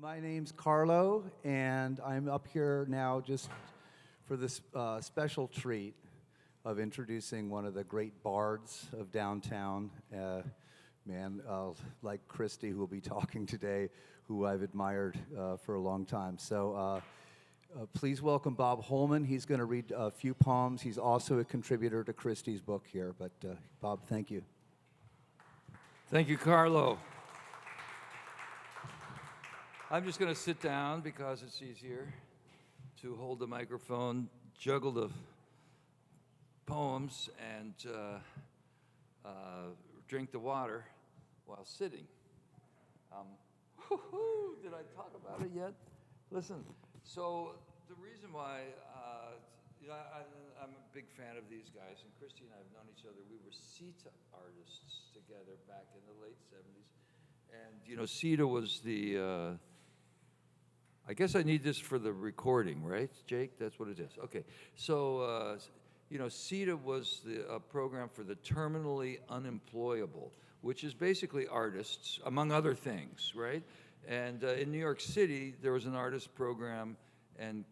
My name's Carlo, and I'm up here now just for this special treat of introducing one of the great bards of downtown, like Christy, who will be talking today, who I've admired for a long time. So please welcome Bob Holman. He's going to read a few poems. He's also a contributor to Christy's book here. But Bob, thank you. Thank you, Carlo. I'm just going to sit down because it's easier to hold the microphone, juggle the poems, and drink the water while sitting. Did I talk about it yet? Listen, so the reason why, I'm a big fan of these guys, and Christy and I have known each other. We were CETA artists together back in the late 70s. And, CETA was the... I guess I need this for the recording, right, Jake? That's what it is. Okay. So, CETA was the program for the terminally unemployable, which is basically artists, among other things, right? And in New York City, there was an artist program, and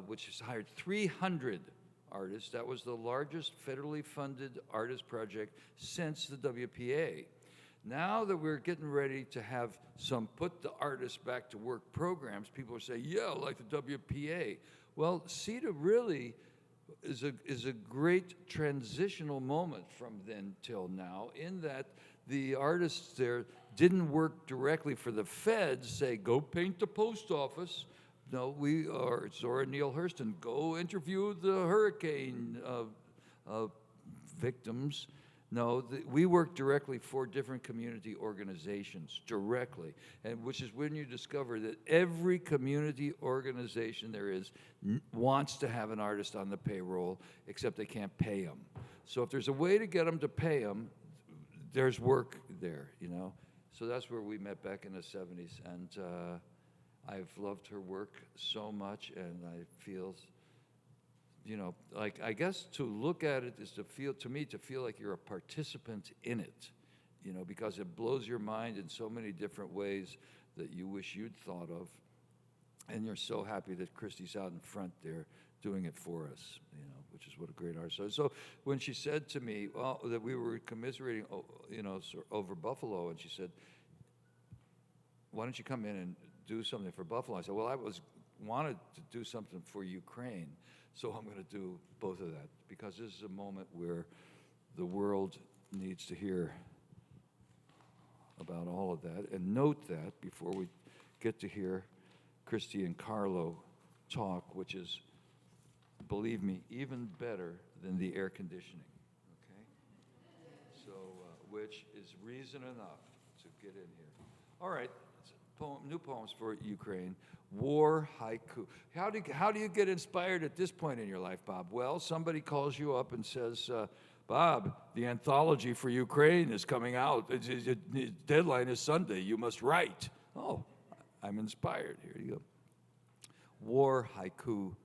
which has hired 300 artists. That was the largest federally funded artist project since the WPA. Now that we're getting ready to have some put the artists back to work programs, people are saying, yeah, like the WPA. Well, CETA really is a great transitional moment from then till now, in that the artists there didn't work directly for the feds, say, go paint the post office. No, we are Zora Neale Hurston, go interview the hurricane victims. No, we work directly for different community organizations, directly, and which is when you discover that every community organization there is wants to have an artist on the payroll, except they can't pay them. So if there's a way to get them to pay them, there's work there, So that's where we met back in the 70s, and I've loved her work so much, and I feel... I guess to look at it is to feel like you're a participant in it, because it blows your mind in so many different ways that you wish you'd thought of. And you're so happy that Christy's out in front there doing it for us, which is what a great artist is. So when she said to me, that we were commiserating, over Buffalo, and she said, why don't you come in and do something for Buffalo? I said, well, I wanted to do something for Ukraine. So I'm going to do both of that, because this is a moment where the world needs to hear about all of that. And note that before we get to hear Christy and Carlo talk, which is, believe me, even better than the air conditioning, okay? So, which is reason enough to get in here. All right, new poems for Ukraine. War haiku. How do you get inspired at this point in your life, Bob? Well, somebody calls you up and says, Bob, the anthology for Ukraine is coming out. Its deadline is Sunday. You must write. Oh, I'm inspired. Here you go. War haiku.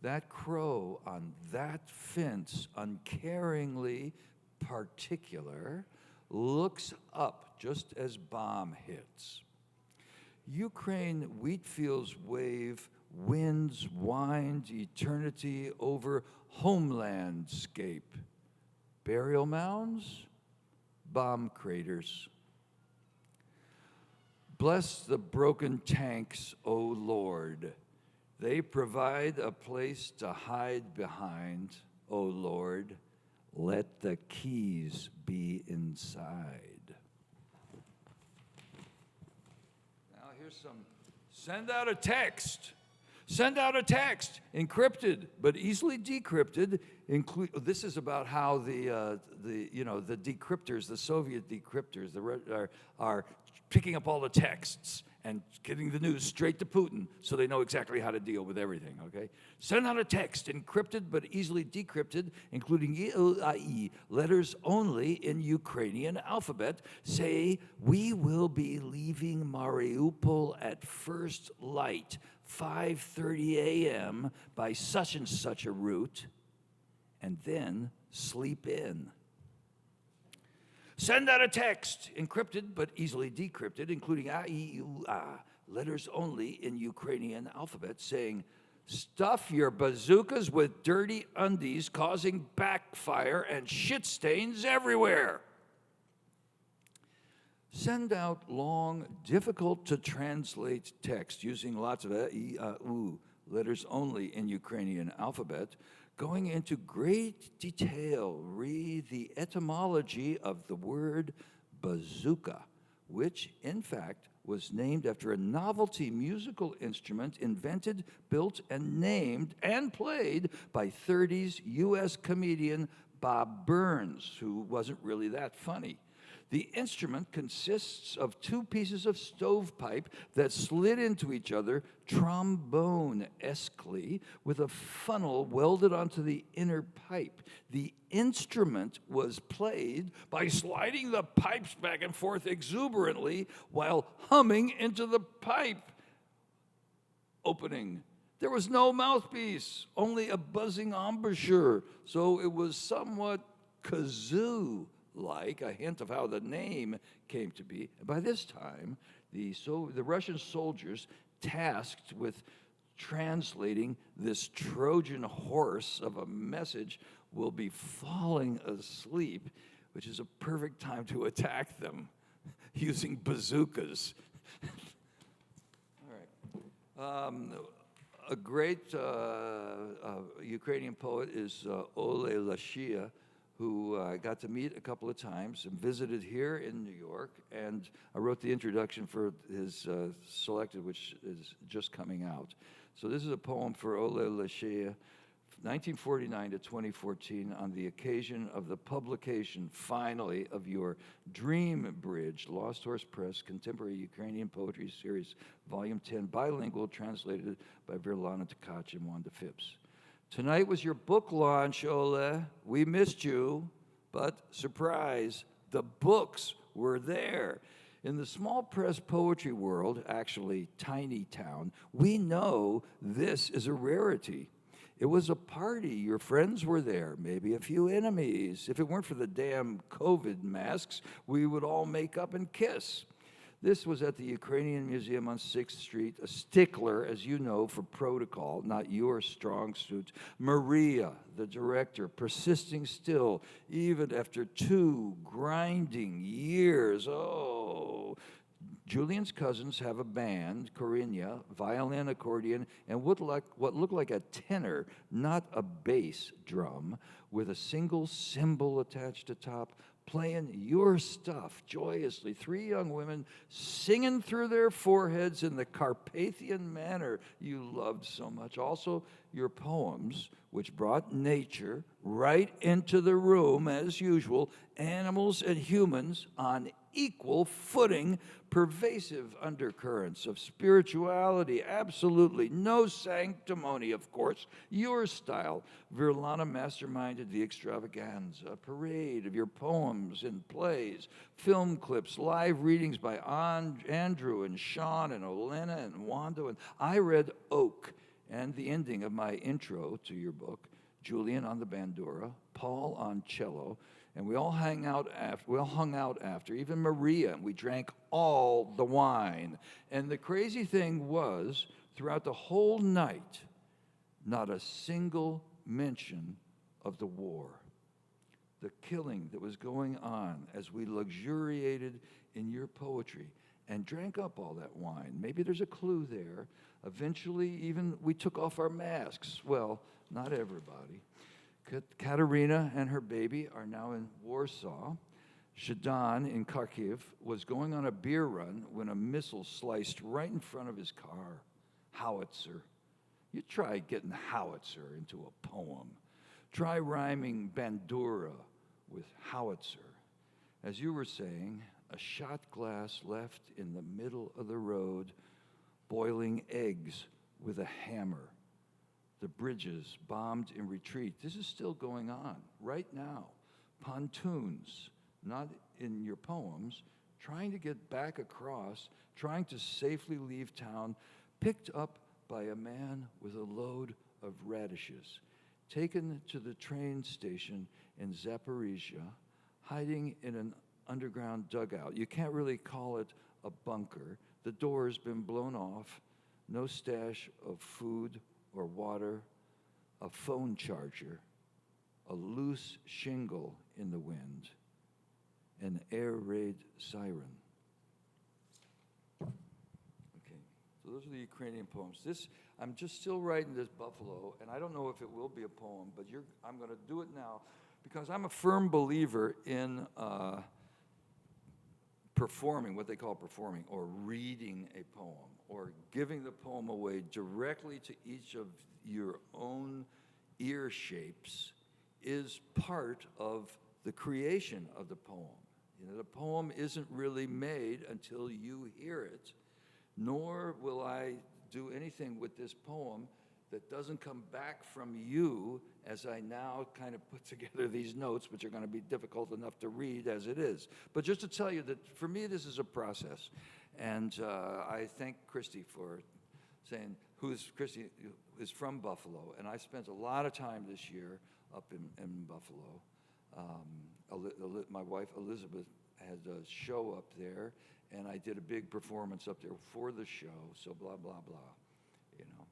That crow on that fence, uncaringly particular, looks up just as bomb hits. Ukraine wheat fields wave, winds wind eternity over homelandscape. Burial mounds, bomb craters. Bless the broken tanks, O Lord. They provide a place to hide behind, O Lord. Let the keys be inside. Send out a text. Send out a text, encrypted but easily decrypted. This is about how the decryptors, the Soviet decryptors, are picking up all the texts and getting the news straight to Putin, so they know exactly how to deal with everything. Okay, send out a text, encrypted but easily decrypted, including EOIE letters only in Ukrainian alphabet. Say, we will be leaving Mariupol at first light, 5:30 a.m. by such and such a route, and then sleep in. Send out a text, encrypted but easily decrypted, including letters only in Ukrainian alphabet, saying, "Stuff your bazookas with dirty undies, causing backfire and shit stains everywhere." Send out long, difficult to translate text using lots of letters only in Ukrainian alphabet, going into great detail. Read the etymology of the word bazooka, which in fact was named after a novelty musical instrument invented, built, and named and played by 30s U.S. comedian Bob Burns, who wasn't really that funny. The instrument consists of two pieces of stovepipe that slid into each other trombone-esquely with a funnel welded onto the inner pipe. The instrument was played by sliding the pipes back and forth exuberantly while humming into the pipe opening. There was no mouthpiece, only a buzzing embouchure, so it was somewhat kazoo-like, a hint of how the name came to be. And by this time, the Russian soldiers tasked with translating this Trojan horse of a message will be falling asleep, which is a perfect time to attack them using bazookas. All right. A great Ukrainian poet is Ole Lashia, who I got to meet a couple of times and visited here in New York. And I wrote the introduction for his selected, which is just coming out. So this is a poem for Ole Lashia, 1949 to 2014, on the occasion of the publication, finally, of your Dream Bridge, Lost Horse Press, Contemporary Ukrainian Poetry Series, Volume 10, bilingual, translated by Virlana Tkach and Wanda Phipps. Tonight was your book launch, Ole. We missed you, but surprise, the books were there. In the small press poetry world, actually tiny town, we know this is a rarity. It was a party. Your friends were there, maybe a few enemies. If it weren't for the damn COVID masks, we would all make up and kiss. This was at the Ukrainian Museum on 6th Street, a stickler, as you know, for protocol, not your strong suit. Maria, the director, persisting still, even after 2 grinding years. Oh, Julian's cousins have a band, Corinia, violin, accordion, and what looked like a tenor, not a bass drum, with a single cymbal attached atop, playing your stuff joyously. 3 young women singing through their foreheads in the Carpathian manner you loved so much. Also, your poems, which brought nature right into the room as usual, animals and humans on equal footing, pervasive undercurrents of spirituality, absolutely no sanctimony, of course, your style. Virlana masterminded the extravaganza, a parade of your poems and plays, film clips, live readings by Andrew and Sean and Olena and Wanda, and I read Oak, and the ending of my intro to your book, Julian on the bandura, Paul on cello, and we all hung out after, even Maria, and we drank all the wine. And the crazy thing was, throughout the whole night, not a single mention of the war, the killing that was going on as we luxuriated in your poetry and drank up all that wine. Maybe there's a clue there. Eventually, even we took off our masks. Well, not everybody. Katerina and her baby are now in Warsaw. Zhadan in Kharkiv was going on a beer run when a missile sliced right in front of his car. Howitzer. You try getting howitzer into a poem. Try rhyming bandura with howitzer. As you were saying, a shot glass left in the middle of the road, boiling eggs with a hammer. The bridges bombed in retreat. This is still going on right now. Pontoons, not in your poems, trying to get back across, trying to safely leave town, picked up by a man with a load of radishes, taken to the train station in Zaporizhia, hiding in an underground dugout. You can't really call it a bunker. The door has been blown off. No stash of food or water. A phone charger. A loose shingle in the wind. An air raid siren. Okay, so those are the Ukrainian poems. I'm just still writing this buffalo, and I don't know if it will be a poem, but I'm going to do it now because I'm a firm believer in performing, what they call performing, or reading a poem, or giving the poem away directly to each of your own ear shapes is part of the creation of the poem. You know, the poem isn't really made until you hear it, nor will I do anything with this poem that doesn't come back from you as I now kind of put together these notes, which are going to be difficult enough to read as it is. But just to tell you that for me, this is a process. And I thank Christy for saying, Christy is from Buffalo, and I spent a lot of time this year up in Buffalo. My wife Elizabeth had a show up there, and I did a big performance up there for the show, so blah, blah, blah, you know.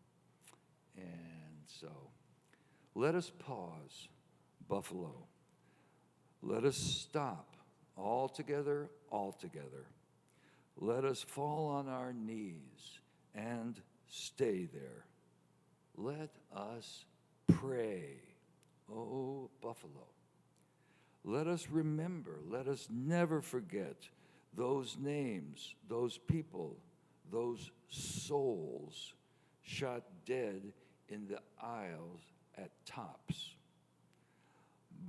And so, let us pause, Buffalo. Let us stop, all together, all together. Let us fall on our knees and stay there. Let us pray, oh, Buffalo. Let us remember, let us never forget those names, those people, those souls shot dead in the aisles at Tops.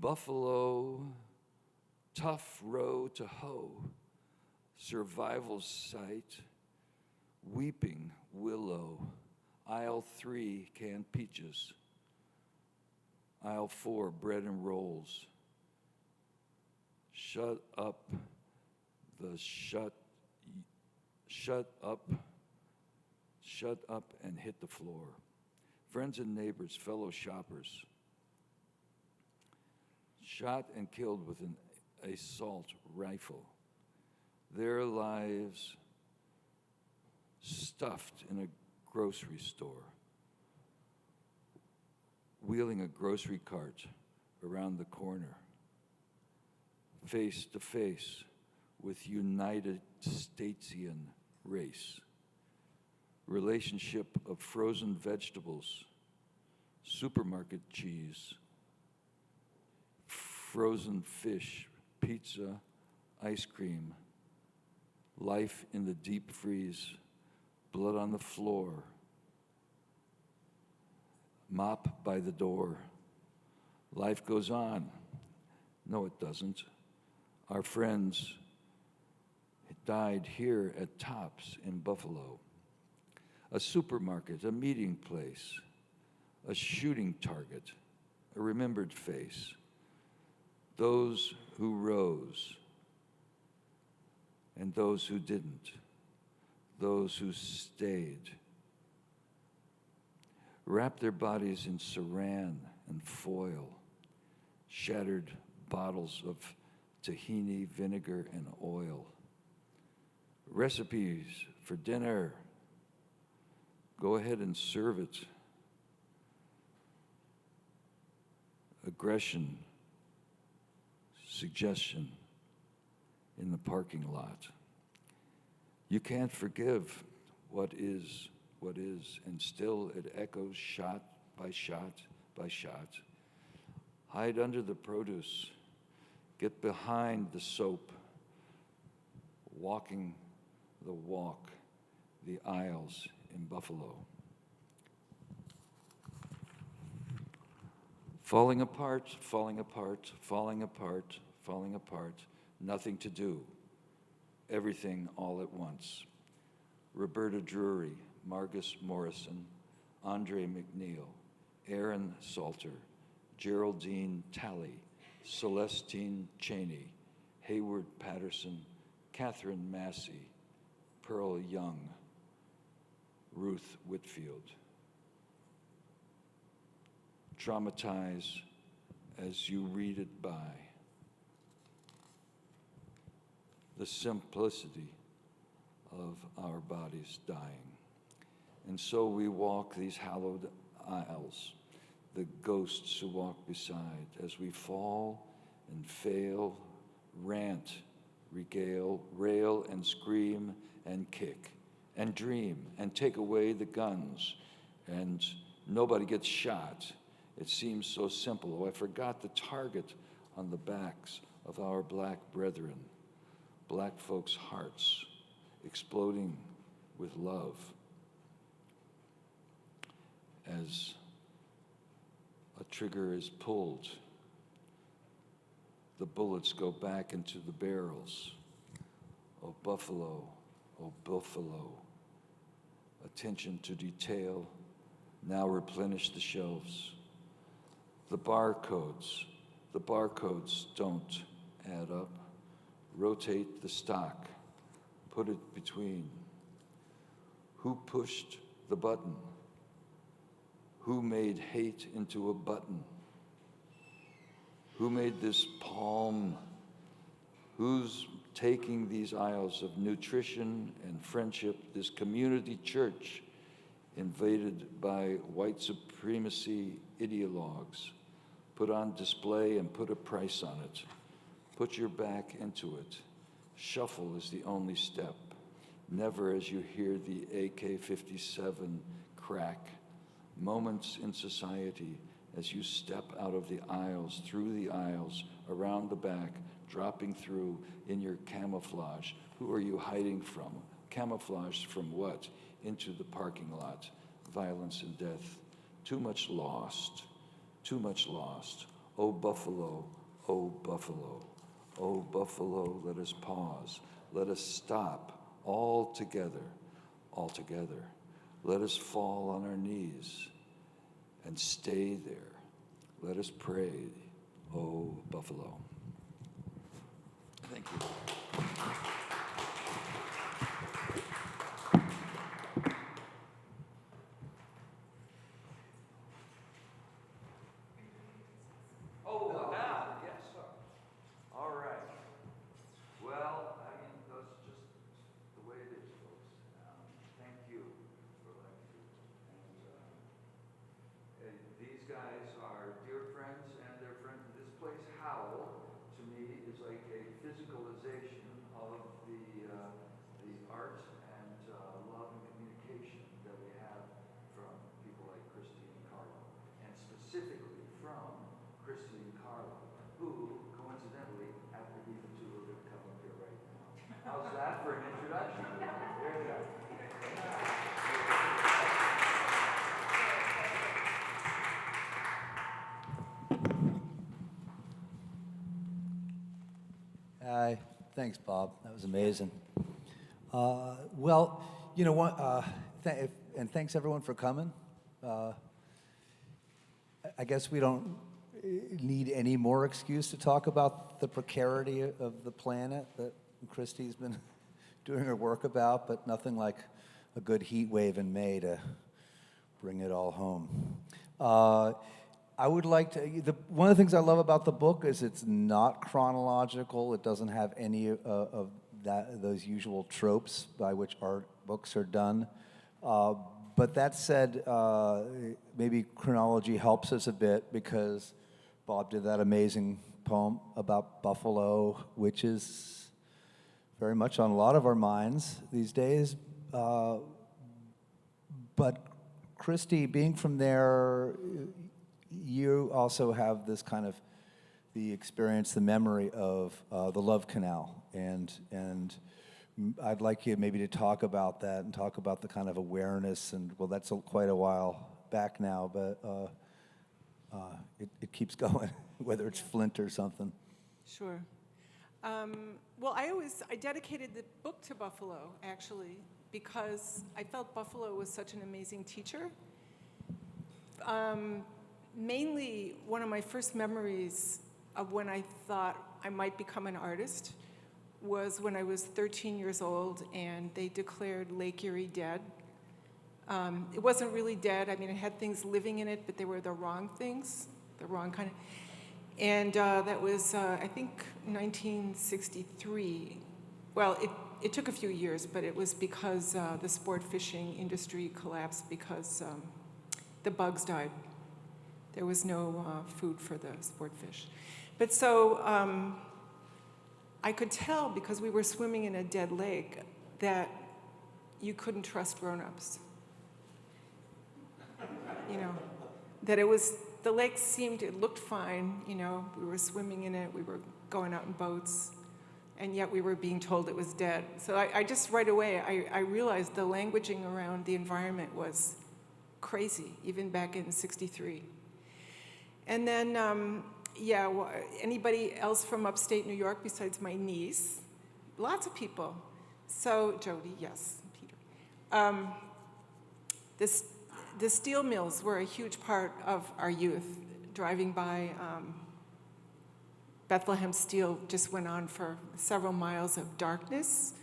Buffalo, tough row to hoe, survival site, weeping willow, aisle 3 canned peaches, aisle 4 bread and rolls. Shut up and hit the floor. Friends and neighbors, fellow shoppers, shot and killed with an assault rifle. Their lives stuffed in a grocery store, wheeling a grocery cart around the corner, face to face with United Statesian race. Relationship of frozen vegetables, supermarket cheese, frozen fish, pizza, ice cream, life in the deep freeze, blood on the floor, mop by the door. Life goes on. No, it doesn't. Our friends died here at Tops in Buffalo. A supermarket, a meeting place, a shooting target, a remembered face. Those who rose and those who didn't, those who stayed. Wrapped their bodies in saran and foil, shattered bottles of tahini, vinegar, and oil. Recipes for dinner. Go ahead and serve it. Aggression, suggestion in the parking lot. You can't forgive what is, and still it echoes shot by shot by shot. Hide under the produce. Get behind the soap. Walking the walk, the aisles in Buffalo. Falling apart, falling apart, falling apart, falling apart, nothing to do, everything all at once. Roberta Drury, Margus Morrison, Andre McNeil, Aaron Salter, Geraldine Talley, Celestine Cheney, Hayward Patterson, Catherine Massey, Pearl Young, Ruth Whitfield. Traumatize as you read it by. The simplicity of our bodies dying. And so we walk these hallowed aisles, the ghosts who walk beside, as we fall and fail, rant, regale, rail and scream and kick and dream and take away the guns, and nobody gets shot. It seems so simple. Oh, I forgot the target on the backs of our black brethren, black folks' hearts exploding with love as a trigger is pulled. The bullets go back into the barrels. Oh, buffalo, oh, buffalo. Attention to detail now replenish the shelves. The barcodes don't add up. Rotate the stock, put it between. Who pushed the button? Who made hate into a button? Who made this palm? Who's taking these aisles of nutrition and friendship, this community church invaded by white supremacy ideologues? Put on display and put a price on it. Put your back into it. Shuffle is the only step. Never as you hear the AK-57 crack. Moments in society as you step out of the aisles, through the aisles, around the back, dropping through in your camouflage. Who are you hiding from? Camouflage from what? Into the parking lot. Violence and death. Too much lost. Too much lost. Oh, buffalo. Oh, buffalo. Oh, buffalo, let us pause. Let us stop all together. All together. Let us fall on our knees and stay there. Let us pray, oh buffalo. Thank you. Oh, now, yes, sir. All right. Well, I mean, that's just the way it is, folks. Thank you for letting me. And these guys are dear friends, and they're friends. This place, Howl, to me, is like a physicalization of the art and love and communication that we have from people like Christy and Carlo, and specifically from Christy and Carlo, who, coincidentally, happen to be the two who are going to come up here right now. How's that for an introduction? There you go. Hi. Thanks, Bob. That was amazing. Well, you know what? And thanks everyone for coming. I guess we don't need any more excuse to talk about the precarity of the planet that Christy's been doing her work about, but nothing like a good heat wave in May to bring it all home. I would like to, one of the things I love about the book is it's not chronological. It doesn't have any of those usual tropes by which art books are done. But that said, maybe chronology helps us a bit because Bob did that amazing poem about buffalo, which is very much on a lot of our minds these days. But Christy, being from there, you also have this kind of the experience, the memory of the Love Canal, and I'd like you maybe to talk about that and talk about the kind of awareness, and well, that's quite a while back now, but it keeps going, whether it's Flint or something. Sure. Well, I dedicated the book to Buffalo, actually, because I felt Buffalo was such an amazing teacher. Mainly, one of my first memories of when I thought I might become an artist was when I was 13 years old and they declared Lake Erie dead. It wasn't really dead. I mean, it had things living in it, but they were the wrong things, the wrong kind of. And that was, I think, 1963. Well, it took a few years, but it was because the sport fishing industry collapsed because the bugs died. There was no food for the sport fish. But so I could tell, because we were swimming in a dead lake, that you couldn't trust grown-ups. You know, that it was, the lake seemed, it looked fine, you know, we were swimming in it, we were going out in boats, and yet we were being told it was dead. So I just right away, I realized the languaging around the environment was crazy, even back in '63. And then, yeah, anybody else from upstate New York besides my niece? Lots of people. So, Jody, yes, Peter. The steel mills were a huge part of our youth. Driving by Bethlehem Steel just went on for several miles of darkness,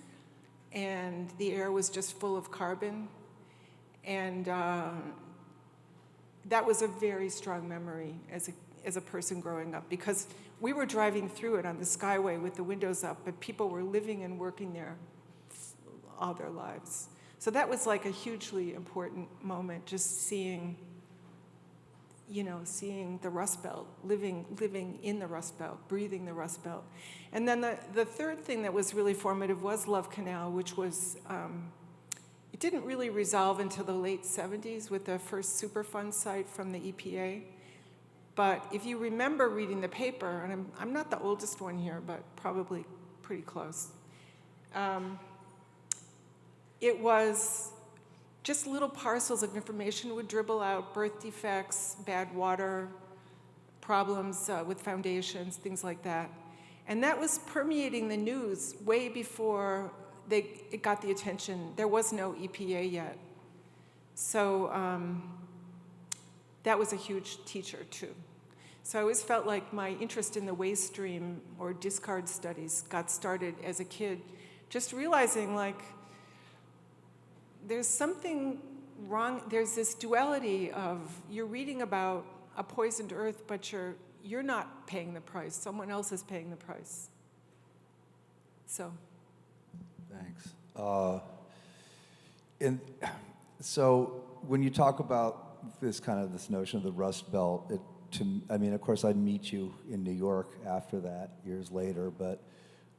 and the air was just full of carbon. And that was a very strong memory as a person growing up, because we were driving through it on the Skyway with the windows up, but people were living and working there all their lives. So that was like a hugely important moment, just seeing, you know, seeing the Rust Belt, living in the Rust Belt, breathing the Rust Belt. And then the third thing that was really formative was Love Canal, which was, it didn't really resolve until the late 70s with the first Superfund site from the EPA. But if you remember reading the paper, and I'm not the oldest one here, but probably pretty close, it was just little parcels of information would dribble out: birth defects, bad water, problems with foundations, things like that. And that was permeating the news way before it got the attention. There was no EPA yet. So that was a huge teacher too. So I always felt like my interest in the waste stream or discard studies got started as a kid, just realizing like there's something wrong. There's this duality of you're reading about a poisoned earth, but you're not paying the price. Someone else is paying the price. So. Thanks. And so when you talk about this notion of the Rust Belt, I mean, of course, I meet you in New York after that, years later, but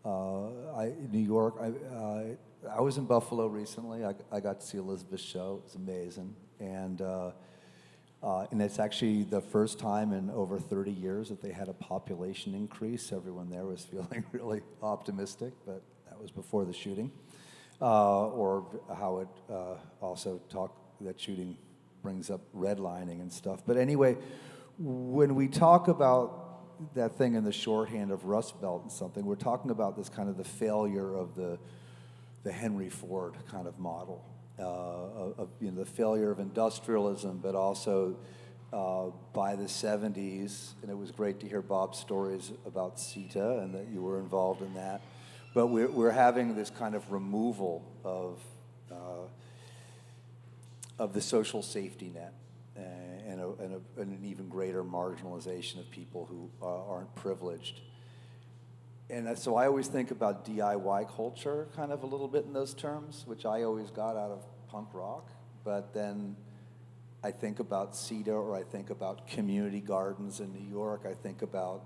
New York, I was in Buffalo recently. I got to see Elizabeth's show. It was amazing. And it's actually the first time in over 30 years that they had a population increase. Everyone there was feeling really optimistic, but that was before the shooting. Or how it also that shooting brings up redlining and stuff. But anyway, when we talk about that thing in the shorthand of Rust Belt and something, we're talking about this kind of the failure of the Henry Ford kind of model, of the failure of industrialism, but also by the 70s, and it was great to hear Bob's stories about CETA and that you were involved in that, but we're having this kind of removal of the social safety net and an even greater marginalization of people who aren't privileged. And so I always think about DIY culture kind of a little bit in those terms, which I always got out of punk rock. But then I think about CETA, or I think about community gardens in New York. I think about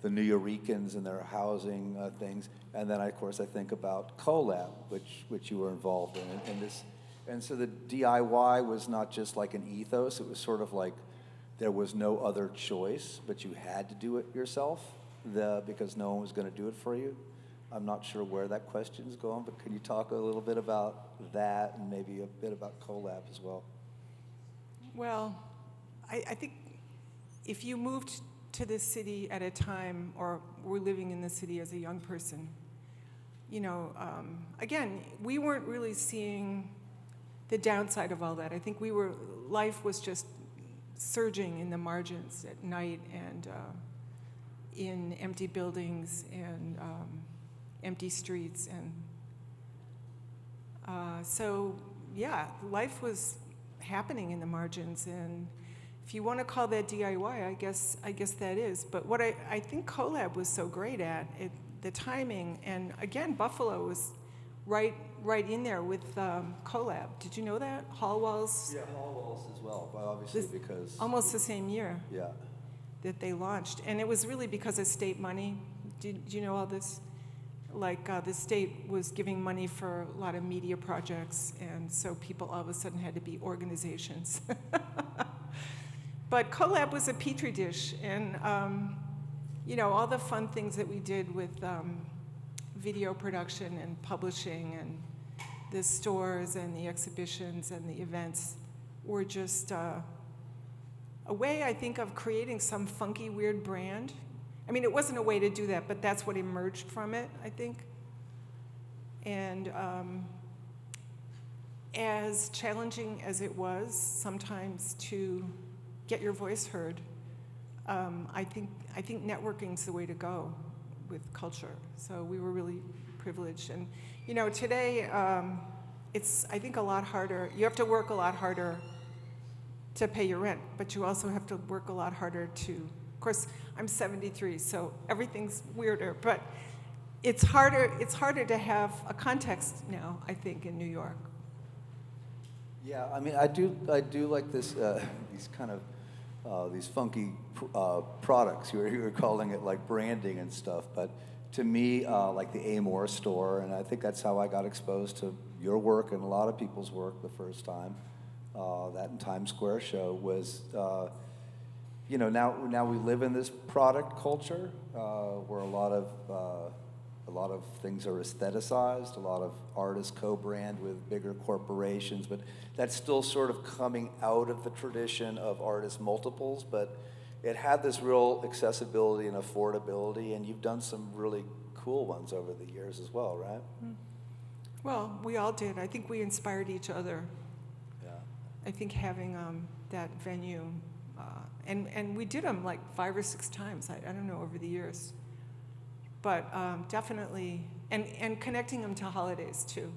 the New Yorkers and their housing things. And then, of course, I think about collab, which you were involved in this. And so the DIY was not just like an ethos. It was sort of like there was no other choice, but you had to do it yourself. Because no one was going to do it for you. I'm not sure where that question's going, but can you talk a little bit about that and maybe a bit about collab as well? Well, I think if you moved to this city at a time, or were living in the city as a young person, again, we weren't really seeing the downside of all that. I think life was just surging in the margins at night and in empty buildings and empty streets. And so, yeah, life was happening in the margins. And if you want to call that DIY, I guess that is. But what I think collab was so great at, the timing, and again, Buffalo was right in there with Collab. Did you know that? Hall Walls, Yeah, Hall Walls as well, but obviously because... almost the same year Yeah. that they launched. And it was really because of state money. Did you know all this? Like the state was giving money for a lot of media projects, and so people all of a sudden had to be organizations. But Collab was a petri dish, and you know, all the fun things that we did with video production and publishing and the stores and the exhibitions and the events were just a way, I think, of creating some funky, weird brand. I mean, it wasn't a way to do that, but that's what emerged from it, I think. And as challenging as it was sometimes to get your voice heard, I think networking's the way to go with culture. So we were really privileged. And you know, today it's, I think, a lot harder. You have to work a lot harder to pay your rent, but you also have to work a lot harder to, of course, I'm 73, so everything's weirder, but it's harder to have a context now, I think, in New York. Yeah, I mean, I do like this, these kind of, these funky products. You were calling it like branding and stuff, but to me, like the Amore store, and I think that's how I got exposed to your work and a lot of people's work the first time, that in Times Square show was, you know, now we live in this product culture where a lot of things are aestheticized, a lot of artists co-brand with bigger corporations, but that's still sort of coming out of the tradition of artist multiples, but it had this real accessibility and affordability, and you've done some really cool ones over the years as well, right? Well, we all did. I think we inspired each other. Yeah. I think having that venue, and we did them like 5 or 6 times, I don't know, over the years. But definitely, and connecting them to holidays too.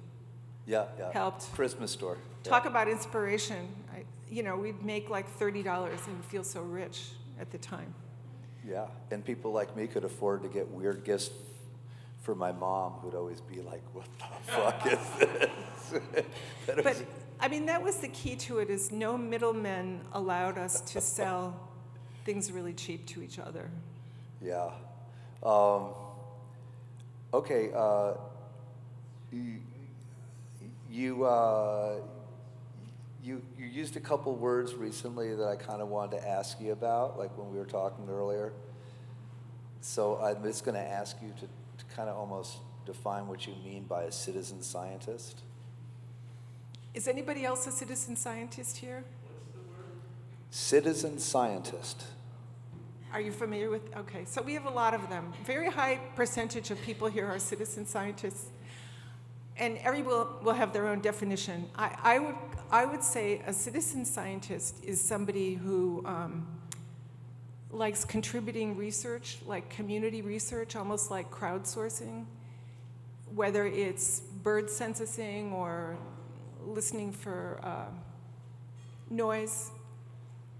Yeah. Helped. Christmas store. Talk about inspiration. You know, we'd make like $30 and feel so rich at the time. Yeah, and people like me could afford to get weird gifts for my mom, who'd always be like, what the fuck is this? But, I mean, that was the key to it, is no middlemen allowed us to sell things really cheap to each other. Yeah. Okay, you used a couple words recently that I kind of wanted to ask you about, like when we were talking earlier. So I'm just going to ask you to kind of almost define what you mean by a citizen scientist. Is anybody else a citizen scientist here? What's the word? Citizen scientist. Are you familiar with? Okay, so we have a lot of them. Very high percentage of people here are citizen scientists, and everyone will have their own definition. I would say a citizen scientist is somebody who likes contributing research, like community research, almost like crowdsourcing, whether it's bird censusing or listening for noise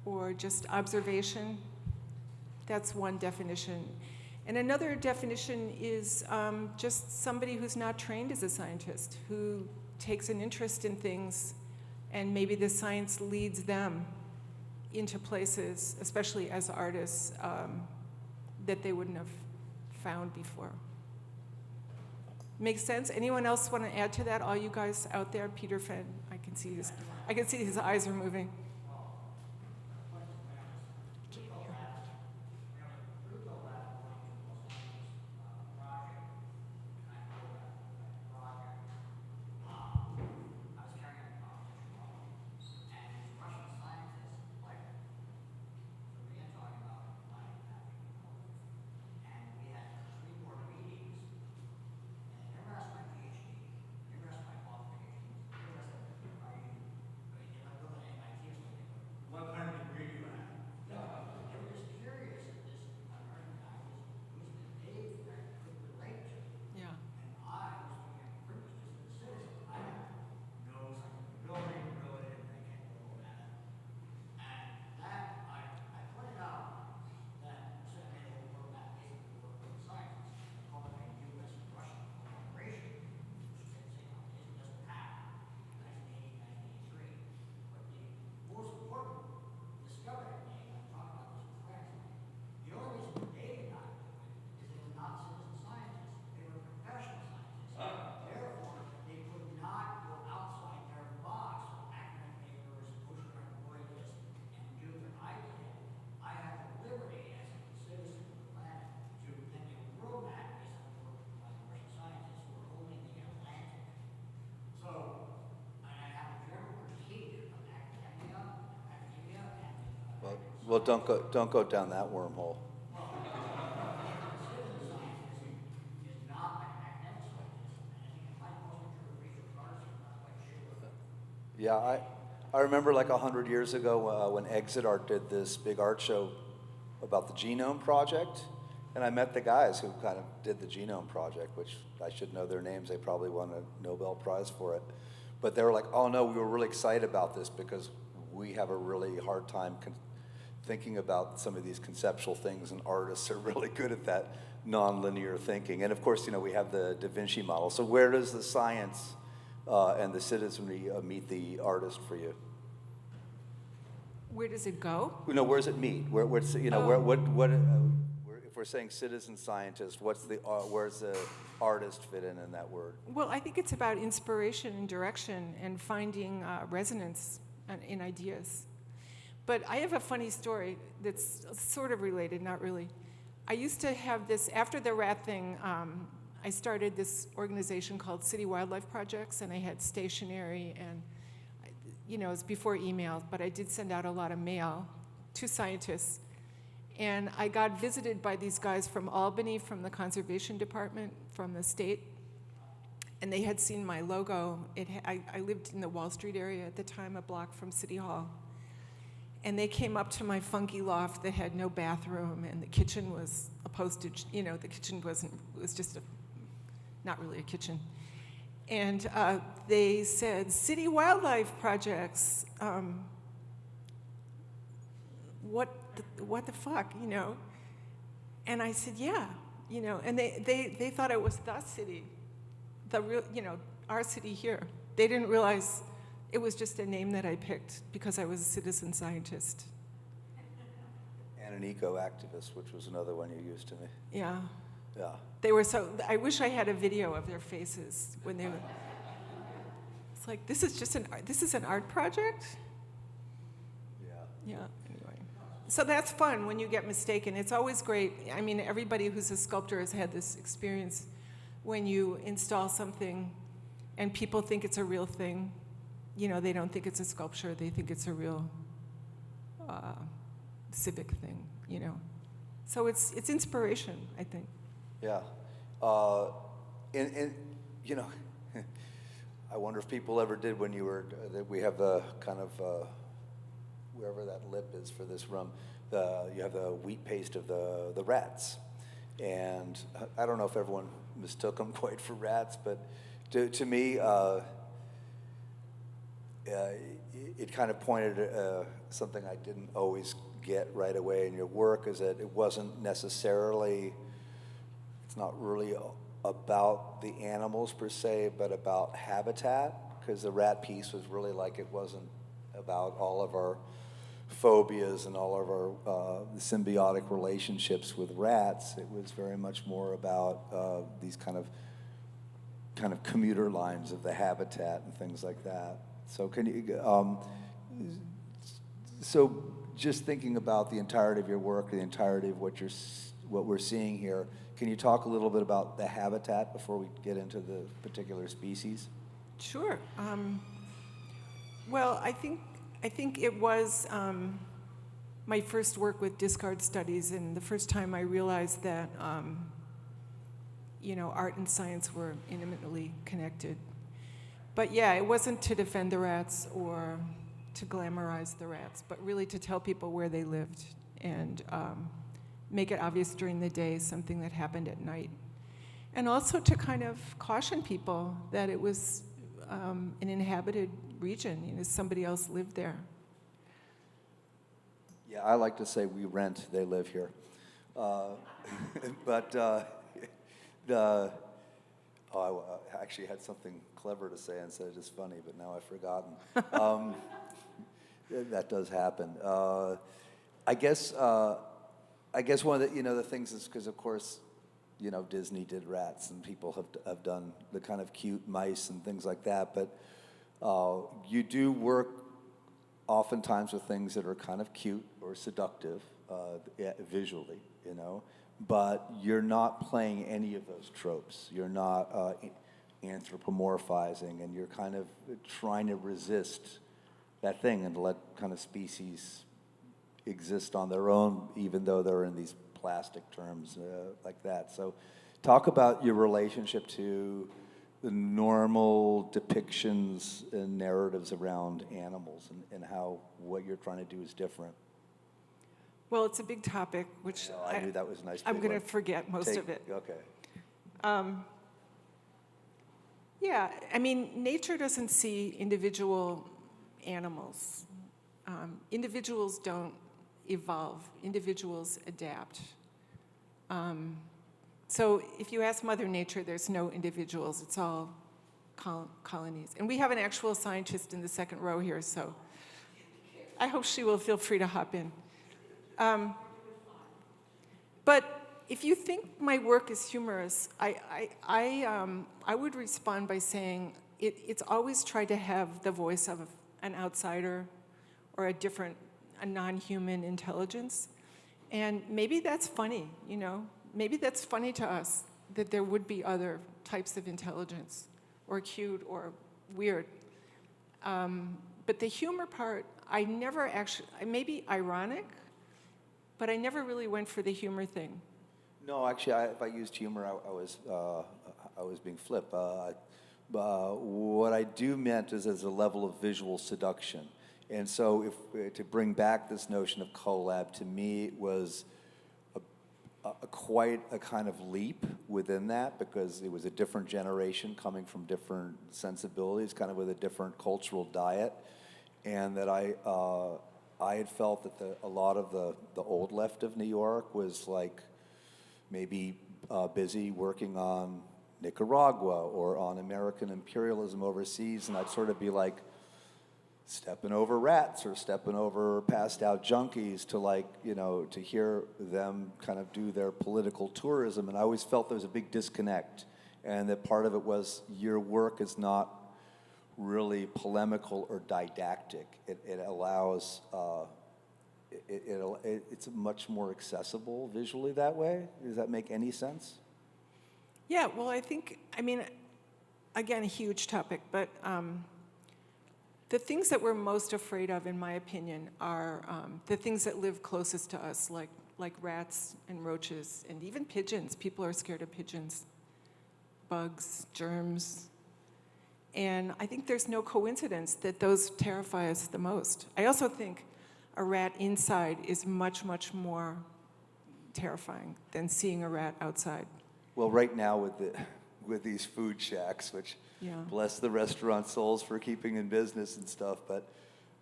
or just observation. That's one definition. And another definition is just somebody who's not trained as a scientist, who takes an interest in things, and maybe the science leads them into places, especially as artists, that they wouldn't have found before. Makes sense? Anyone else want to add to that? All you guys out there, Peter Fenn, I can see his eyes are moving. Well, don't go down that wormhole. Yeah, I remember like 100 years ago when Exit Art did this big art show about the Genome Project, and I met the guys who kind of did the Genome Project, which I should know their names. They probably won a Nobel Prize for it. But they were like, oh no, we were really excited about this because we have a really hard time thinking about some of these conceptual things, and artists are really good at that non-linear thinking. And of course, we have the Da Vinci model. So where does the science and the citizenry meet the artist for you? Where does it go? Where does it meet? What's if we're saying citizen scientist, where's the artist fit in that word? Well, I think it's about inspiration and direction and finding resonance in ideas. But I have a funny story that's sort of related, not really. I used to have this, after the rat thing, I started this organization called City Wildlife Projects, and I had stationery, and it was before email, but I did send out a lot of mail to scientists. And I got visited by these guys from Albany, from the conservation department, from the state, and they had seen my logo. I lived in the Wall Street area at the time, a block from City Hall. And they came up to my funky loft that had no bathroom, and the kitchen was a postage, the kitchen was just not really a kitchen. And they said, City Wildlife Projects, what the fuck, And I said, yeah, and they thought it was the city, the real, our city here. They didn't realize it was just a name that I picked because I was a citizen scientist. And an eco-activist, which was another one you used to me. Yeah. Yeah. They were I wish I had a video of their faces when they were, it's like, this is an art project? Yeah. Yeah, anyway. So that's fun when you get mistaken. It's always great. I mean, everybody who's a sculptor has had this experience when you install something and people think it's a real thing. They don't think it's a sculpture. They think it's a real civic thing, So it's inspiration, I think. Yeah. And I wonder if people ever did when you were, we have the kind of, wherever that lip is for this room, you have the wheat paste of the rats. And I don't know if everyone mistook them quite for rats, but to me, it kind of pointed something I didn't always get right away in your work, is that it wasn't necessarily, it's not really about the animals per se, but about habitat, because the rat piece was really like, it wasn't about all of our phobias and all of our symbiotic relationships with rats. It was very much more about these kind of commuter lines of the habitat and things like that. So can you, so just thinking about the entirety of your work, the entirety of what we're seeing here, can you talk a little bit about the habitat before we get into the particular species? Sure. Well, I think it was my first work with discard studies, and the first time I realized that art and science were intimately connected. But yeah, it wasn't to defend the rats or to glamorize the rats, but really to tell people where they lived and make it obvious during the day, something that happened at night. And also to kind of caution people that it was an inhabited region, somebody else lived there. Yeah, I like to say we rent, they live here. But I actually had something clever to say instead of just funny, but now I've forgotten. That does happen. I guess one of the things is because, of course, Disney did rats, and people have done the kind of cute mice and things like that. But you do work oftentimes with things that are kind of cute or seductive visually, But you're not playing any of those tropes. You're not anthropomorphizing, and you're kind of trying to resist that thing and let kind of species exist on their own, even though they're in these plastic terms like that. So talk about your relationship to the normal depictions and narratives around animals, and how what you're trying to do is different. Well, it's a big topic, which I knew that was a nice. I'm big going to one. forget most of it. Okay. Yeah, I mean, nature doesn't see individual animals. Individuals don't evolve. Individuals adapt. So if you ask Mother Nature, there's no individuals. It's all colonies. And we have an actual scientist in the second row here, so I hope she will feel free to hop in. But if you think my work is humorous, I would respond by saying it's always tried to have the voice of an outsider or a non-human intelligence. And maybe that's funny, you know? Maybe that's funny to us, that there would be other types of intelligence, or cute, or weird. But the humor part, I never actually, maybe ironic, but I never really went for the humor thing. No, actually, if I used humor, I was being flip. What I do meant is as a level of visual seduction. And so to bring back this notion of collab, to me, it was quite a kind of leap within that, because it was a different generation coming from different sensibilities, kind of with a different cultural diet, and that I had felt that a lot of the old left of New York was like maybe busy working on Nicaragua or on American imperialism overseas, and I'd sort of be like stepping over rats or stepping over passed out junkies to, like, you know, to hear them kind of do their political tourism. And I always felt there was a big disconnect, and that part of it was your work is not really polemical or didactic. It allows, it's much more accessible visually that way. Does that make any sense? Yeah, well, I mean, again, a huge topic, but the things that we're most afraid of, in my opinion, are the things that live closest to us, like rats and roaches, and even pigeons. People are scared of pigeons, bugs, germs. And I think there's no coincidence that those terrify us the most. I also think a rat inside is much, much more terrifying than seeing a rat outside. Well, right now with these food shacks, which bless the restaurant souls for keeping in business and stuff, but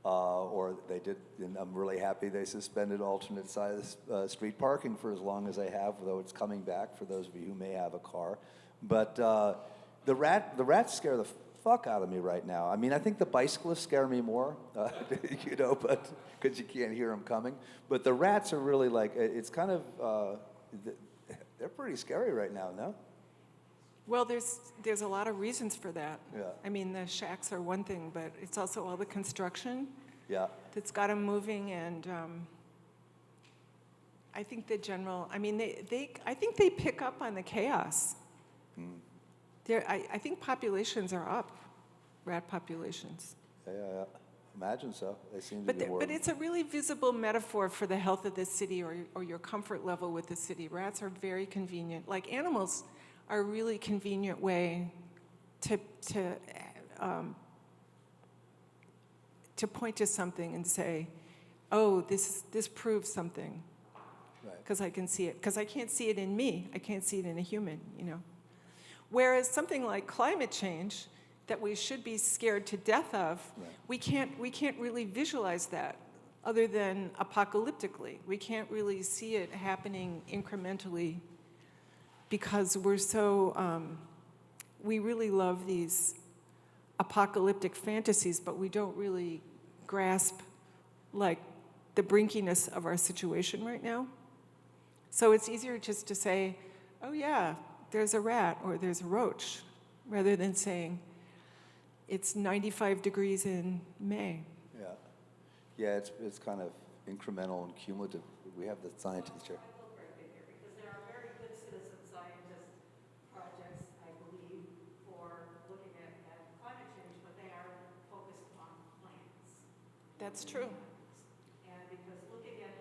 or they did, and I'm really happy they suspended alternate side street parking for as long as they have, though it's coming back for those of you who may have a car. But the rats scare the fuck out of me right now. I mean, I think the bicyclists scare me more, you know, but because you can't hear them coming. But the rats are really like, it's kind of, they're pretty scary right now, no? Well, there's a lot of reasons for that. Yeah. I mean, the shacks are one thing, but it's also all the construction that's got them moving, and I think the general, I mean, I think they pick up on the chaos. I think populations are up, rat populations. Yeah. Imagine so. They seem to be more. But it's a really visible metaphor for the health of the city, or your comfort level with the city. Rats are very convenient. Like, animals are a really convenient way to point to something and say, oh, this proves something. Right. Because I can see it. Because I can't see it in me. I can't see it in a human, you know. Whereas something like climate change, that we should be scared to death of, we can't really visualize that other than apocalyptically. We can't really see it happening incrementally because we're so, we really love these apocalyptic fantasies, but we don't really grasp, like, the brinkiness of our situation right now. So it's easier just to say, oh yeah, there's a rat or there's a roach, rather than saying, it's 95 degrees in May. Yeah, it's kind of incremental and cumulative. We have the scientists here. Because there are very good citizen scientist projects, I believe, for looking at climate change, but they are focused on plants. That's true. And because looking at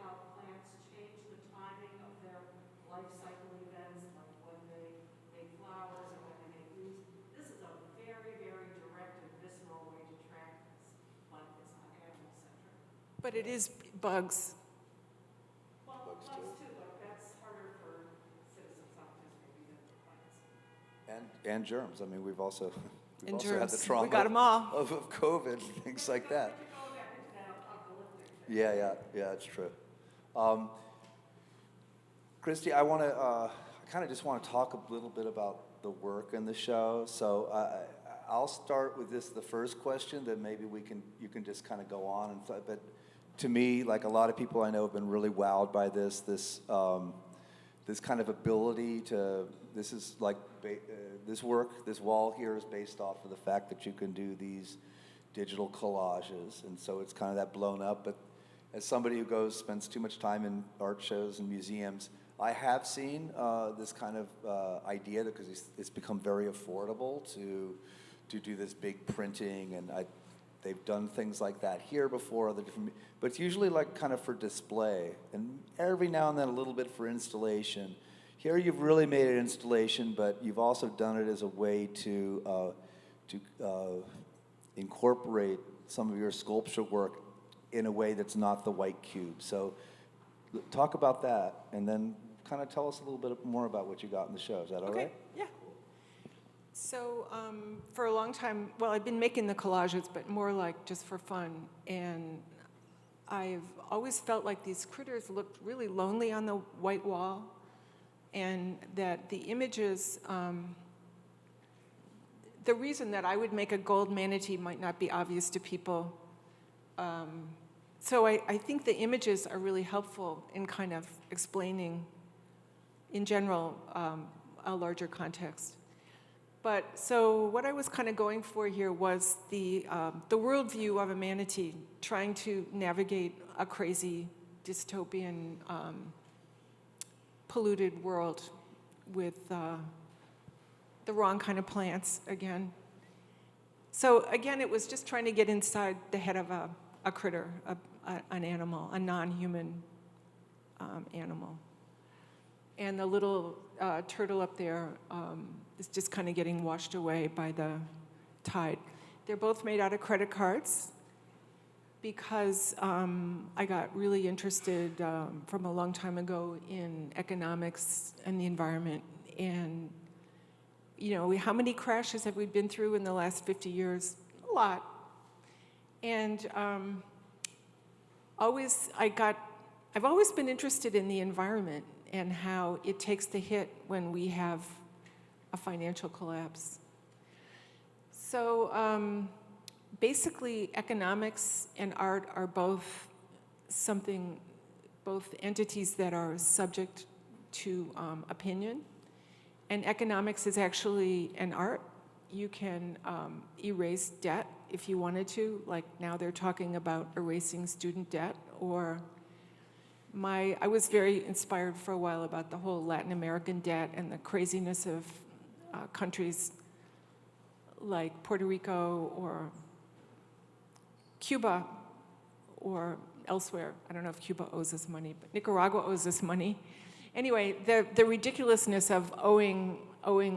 But it is bugs. Well, bugs too, but that's harder for citizen scientists maybe than plants. And germs. I mean, we've also And also had the germs. trauma We got 'em all. of COVID and things like that. We could go back into that apocalyptic. Yeah, it's true. Christy, I kind of just want to talk a little bit about the work in the show. So I'll start with the first question, that maybe you can just kind of go on. But to me, like a lot of people I know have been really wowed by this kind of ability to. This is like this work. This wall here is based off of the fact that you can do these digital collages, and so it's kind of that blown up. But as somebody who spends too much time in art shows and museums, I have seen this kind of idea, because it's become very affordable to do this big printing, and they've done things like that here before. But it's usually like kind of for display, and every now and then a little bit for installation. Here you've really made an installation, but you've also done it as a way to incorporate some of your sculpture work in a way that's not the white cube. So talk about that, and then kind of tell us a little bit more about what you got in the show. Is that all right? Yeah. So for a long time, well, I've been making the collages, but more like just for fun. And I've always felt like these critters looked really lonely on the white wall, and that the images, the reason that I would make a gold manatee might not be obvious to people. So I think the images are really helpful in kind of explaining, in general, a larger context. But so what I was kind of going for here was the worldview of a manatee, trying to navigate a crazy, dystopian, polluted world with the wrong kind of plants again. So again, it was just trying to get inside the head of a critter, an animal, a non-human animal. And the little turtle up there is just kind of getting washed away by the tide. They're both made out of credit cards, because I got really interested from a long time ago in economics and the environment. And, you know, how many crashes have we been through in the last 50 years? A lot. And I've always been interested in the environment and how it takes the hit when we have a financial collapse. So basically, economics and art are both entities that are subject to opinion. And economics is actually an art. You can erase debt if you wanted to, like now they're talking about erasing student debt. Or I was very inspired for a while about the whole Latin American debt and the craziness of countries like Puerto Rico or Cuba or elsewhere. I don't know if Cuba owes us money, but Nicaragua owes us money. Anyway, the ridiculousness of owing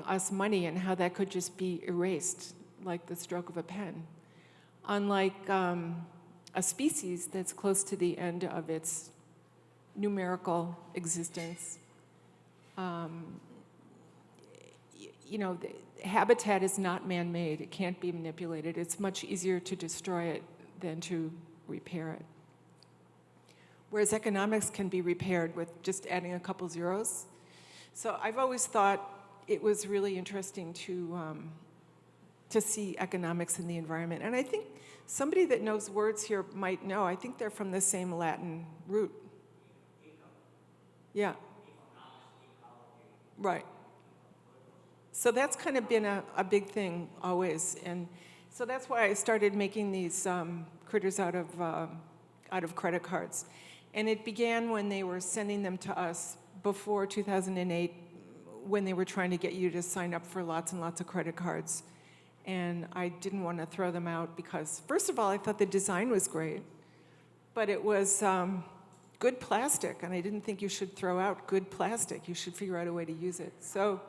us money and how that could just be erased like the stroke of a pen. Unlike a species that's close to the end of its numerical existence. You know, the habitat is not man-made. It can't be manipulated. It's much easier to destroy it than to repair it. Whereas economics can be repaired with just adding a couple zeros. So I've always thought it was really interesting to see economics in the environment. And I think somebody that knows words here might know. I think they're from the same Latin root. Yeah. Right. So that's kind of been a big thing always. And so that's why I started making these critters out of credit cards. And it began when they were sending them to us before 2008, when they were trying to get you to sign up for lots and lots of credit cards. And I didn't want to throw them out because, first of all, I thought the design was great, but it was good plastic, and I didn't think you should throw out good plastic. You should figure out a way to use it. So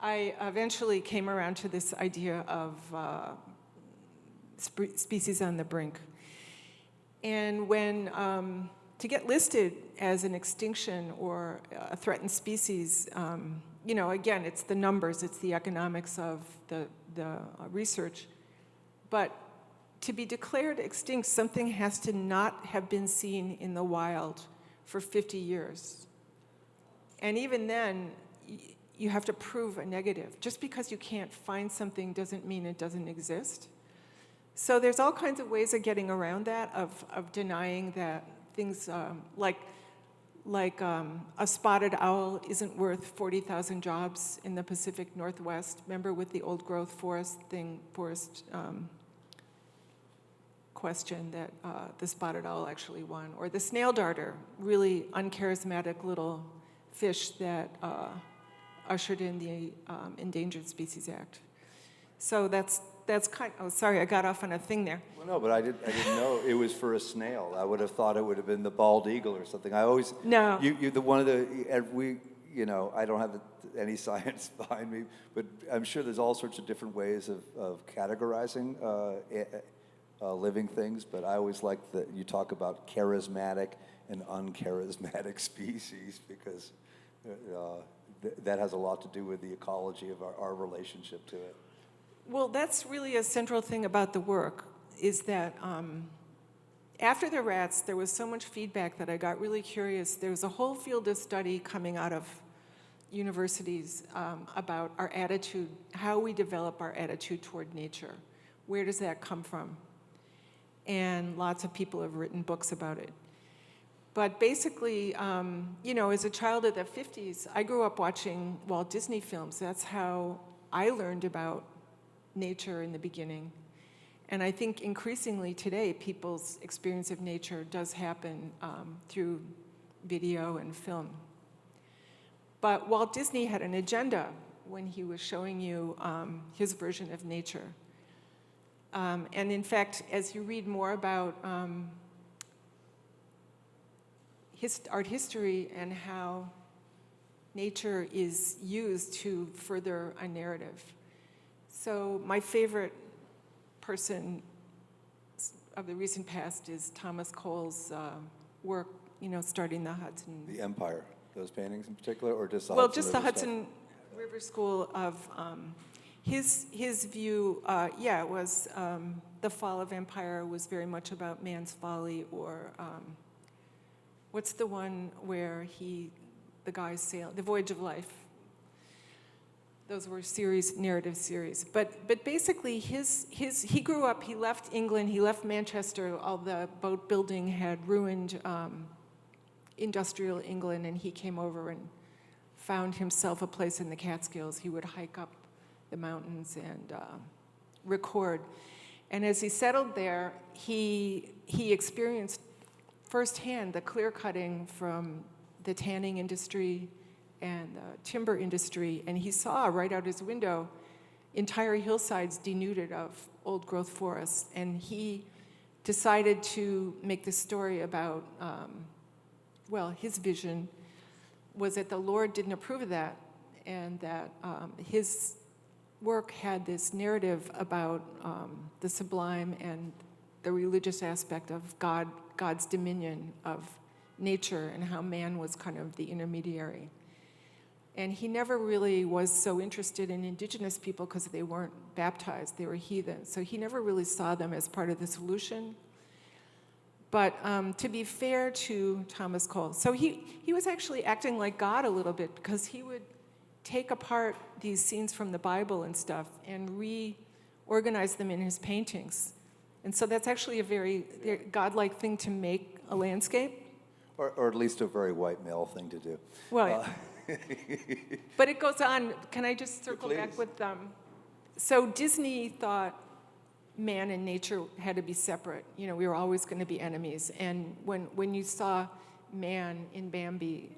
I eventually came around to this idea of species on the brink. And when, to get listed as an extinction or a threatened species, you know, again, it's the numbers, it's the economics of the research. But to be declared extinct, something has to not have been seen in the wild for 50 years. And even then, you have to prove a negative. Just because you can't find something doesn't mean it doesn't exist. So there's all kinds of ways of getting around that, of denying that things like a spotted owl isn't worth 40,000 jobs in the Pacific Northwest. Remember with the old growth forest question that the spotted owl actually won. Or the snail darter, really uncharismatic little fish that ushered in the Endangered Species Act. So that's kind of, oh, sorry, I got off on a thing there. Well, no, but I didn't know it was for a snail. I would have thought it would have been the bald eagle or something. I always, No. You know, I don't have any science behind me, but I'm sure there's all sorts of different ways of categorizing living things, but I always like that you talk about charismatic and uncharismatic species, because that has a lot to do with the ecology of our relationship to it. Well, that's really a central thing about the work, is that after the rats, there was so much feedback that I got really curious. There was a whole field of study coming out of universities about our attitude, how we develop our attitude toward nature. Where does that come from? And lots of people have written books about it. But basically, you know, as a child of the 50s, I grew up watching Walt Disney films. That's how I learned about nature in the beginning. And I think increasingly today, people's experience of nature does happen through video and film. But Walt Disney had an agenda when he was showing you his version of nature. And in fact, as you read more about art history and how nature is used to further a narrative. So my favorite person of the recent past is Thomas Cole's work, you know, starting the Hudson. The Empire, those paintings in particular, or just the Well, Hudson just the River stuff? Hudson River School of his view. Yeah, it was the fall of empire was very much about man's folly, or what's the one where the guys sail, The Voyage of Life. Those were narrative series. But basically, he grew up, he left England, he left Manchester, all the boat building had ruined industrial England, and he came over and found himself a place in the Catskills. He would hike up the mountains and record. And as he settled there, he experienced firsthand the clear cutting from the tanning industry and the timber industry, and he saw right out his window entire hillsides denuded of old growth forests. And he decided to make this story about, well, his vision was that the Lord didn't approve of that, and that his work had this narrative about the sublime and the religious aspect of God's dominion of nature, and how man was kind of the intermediary. And he never really was so interested in indigenous people because they weren't baptized, they were heathen. So he never really saw them as part of the solution. But to be fair to Thomas Cole, so he was actually acting like God a little bit, because he would take apart these scenes from the Bible and stuff and reorganize them in his paintings. And so that's actually a very godlike thing to make a landscape. Or at least a very white male thing to do. Well, but it goes on. Can I just circle back with so Disney thought man and nature had to be separate. You know, we were always going to be enemies. And when you saw man in Bambi,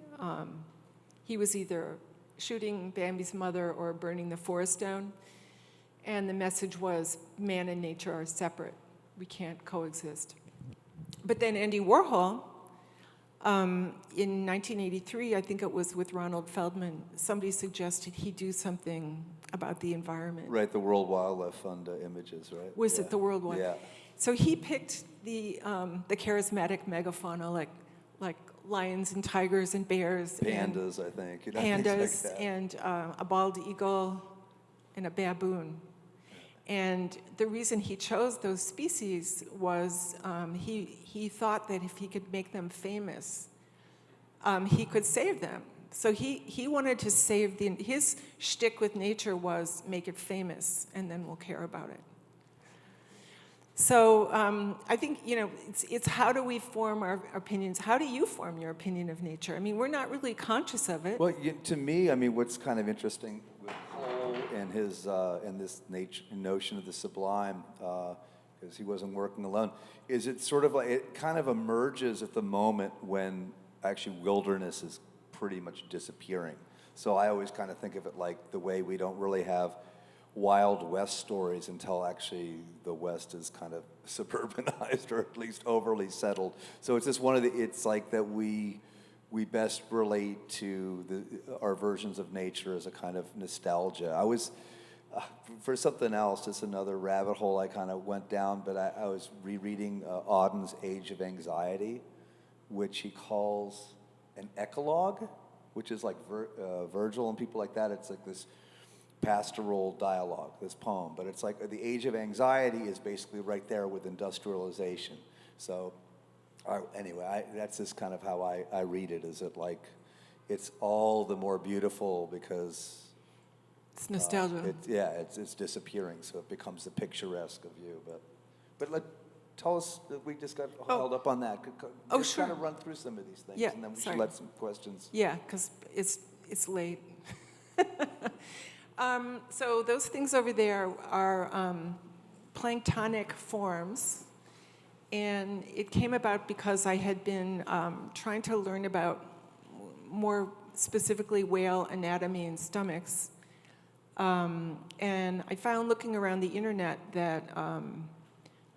he was either shooting Bambi's mother or burning the forest down. And the message was, man and nature are separate. We can't coexist. But then Andy Warhol, in 1983, I think it was with Ronald Feldman, somebody suggested he do something about the environment. Right, the World Wildlife Fund images, right? Was it the World Wide? Yeah. So he picked the charismatic megafauna, like lions and tigers and bears. Pandas, I think. And things like pandas that. and a bald eagle and a baboon. And the reason he chose those species was he thought that if he could make them famous, he could save them. So he wanted to save his shtick with nature was make it famous, and then we'll care about it. So I think, it's how do we form our opinions? How do you form your opinion of nature? I mean, we're not really conscious of it. Well, to me, I mean, what's kind of interesting with Cole and his and this notion of the sublime, because he wasn't working alone, is it sort of like it kind of emerges at the moment when actually wilderness is pretty much disappearing. So I always kind of think of it like the way we don't really have Wild West stories until actually the West is kind of suburbanized or at least overly settled. So it's just it's like that we best relate to our versions of nature as a kind of nostalgia. I was, for something else, just another rabbit hole I kind of went down, but I was rereading Auden's Age of Anxiety, which he calls an eclogue, which is like Virgil and people like that. It's like this pastoral dialogue, this poem, but it's like the Age of Anxiety is basically right there with industrialization. So anyway, that's just kind of how I read it, is it like it's all the more beautiful because It's nostalgia. it's disappearing, so it becomes the picturesque of you. But tell us, we just got held up on that. Just Sure. kind of run through some of these things, Yeah, and then we sorry. should let some questions. Yeah, because it's late. So those things over there are planktonic forms, and it came about because I had been trying to learn about, more specifically, whale anatomy and stomachs. And I found, looking around the internet, that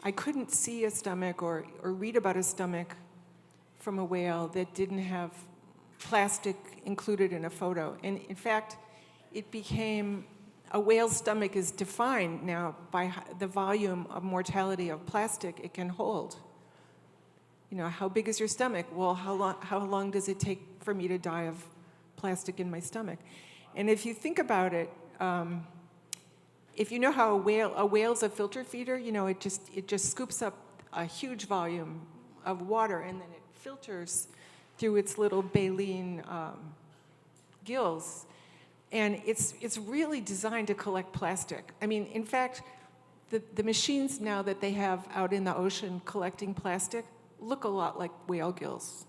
I couldn't see a stomach or read about a stomach from a whale that didn't have plastic included in a photo. And in fact, it became, a whale's stomach is defined now by the volume of mortality of plastic it can hold. How big is your stomach? Well, how long does it take for me to die of plastic in my stomach? And if you think about it, if you know how a whale's a filter feeder, it just scoops up a huge volume of water, and then it filters through its little baleen gills. And it's really designed to collect plastic. I mean, in fact, the machines now that they have out in the ocean collecting plastic look a lot like whale gills.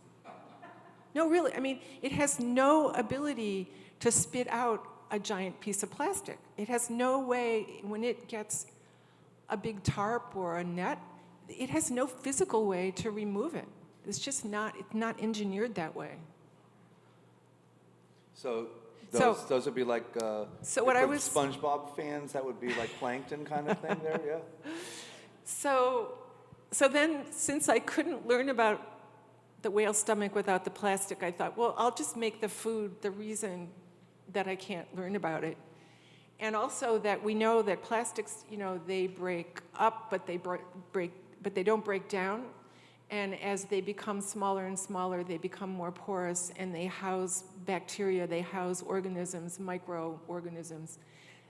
No, really. I mean, it has no ability to spit out a giant piece of plastic. It has no way, when it gets a big tarp or a net, it has no physical way to remove it. It's not engineered that way. So So- those would be like, So what for I was- SpongeBob fans, that would be like plankton kind of thing there, yeah? So then, since I couldn't learn about the whale stomach without the plastic, I thought, well, I'll just make the food the reason that I can't learn about it. And also that we know that plastics, they break up, but they don't break down. And as they become smaller and smaller, they become more porous, and they house bacteria, they house organisms, microorganisms,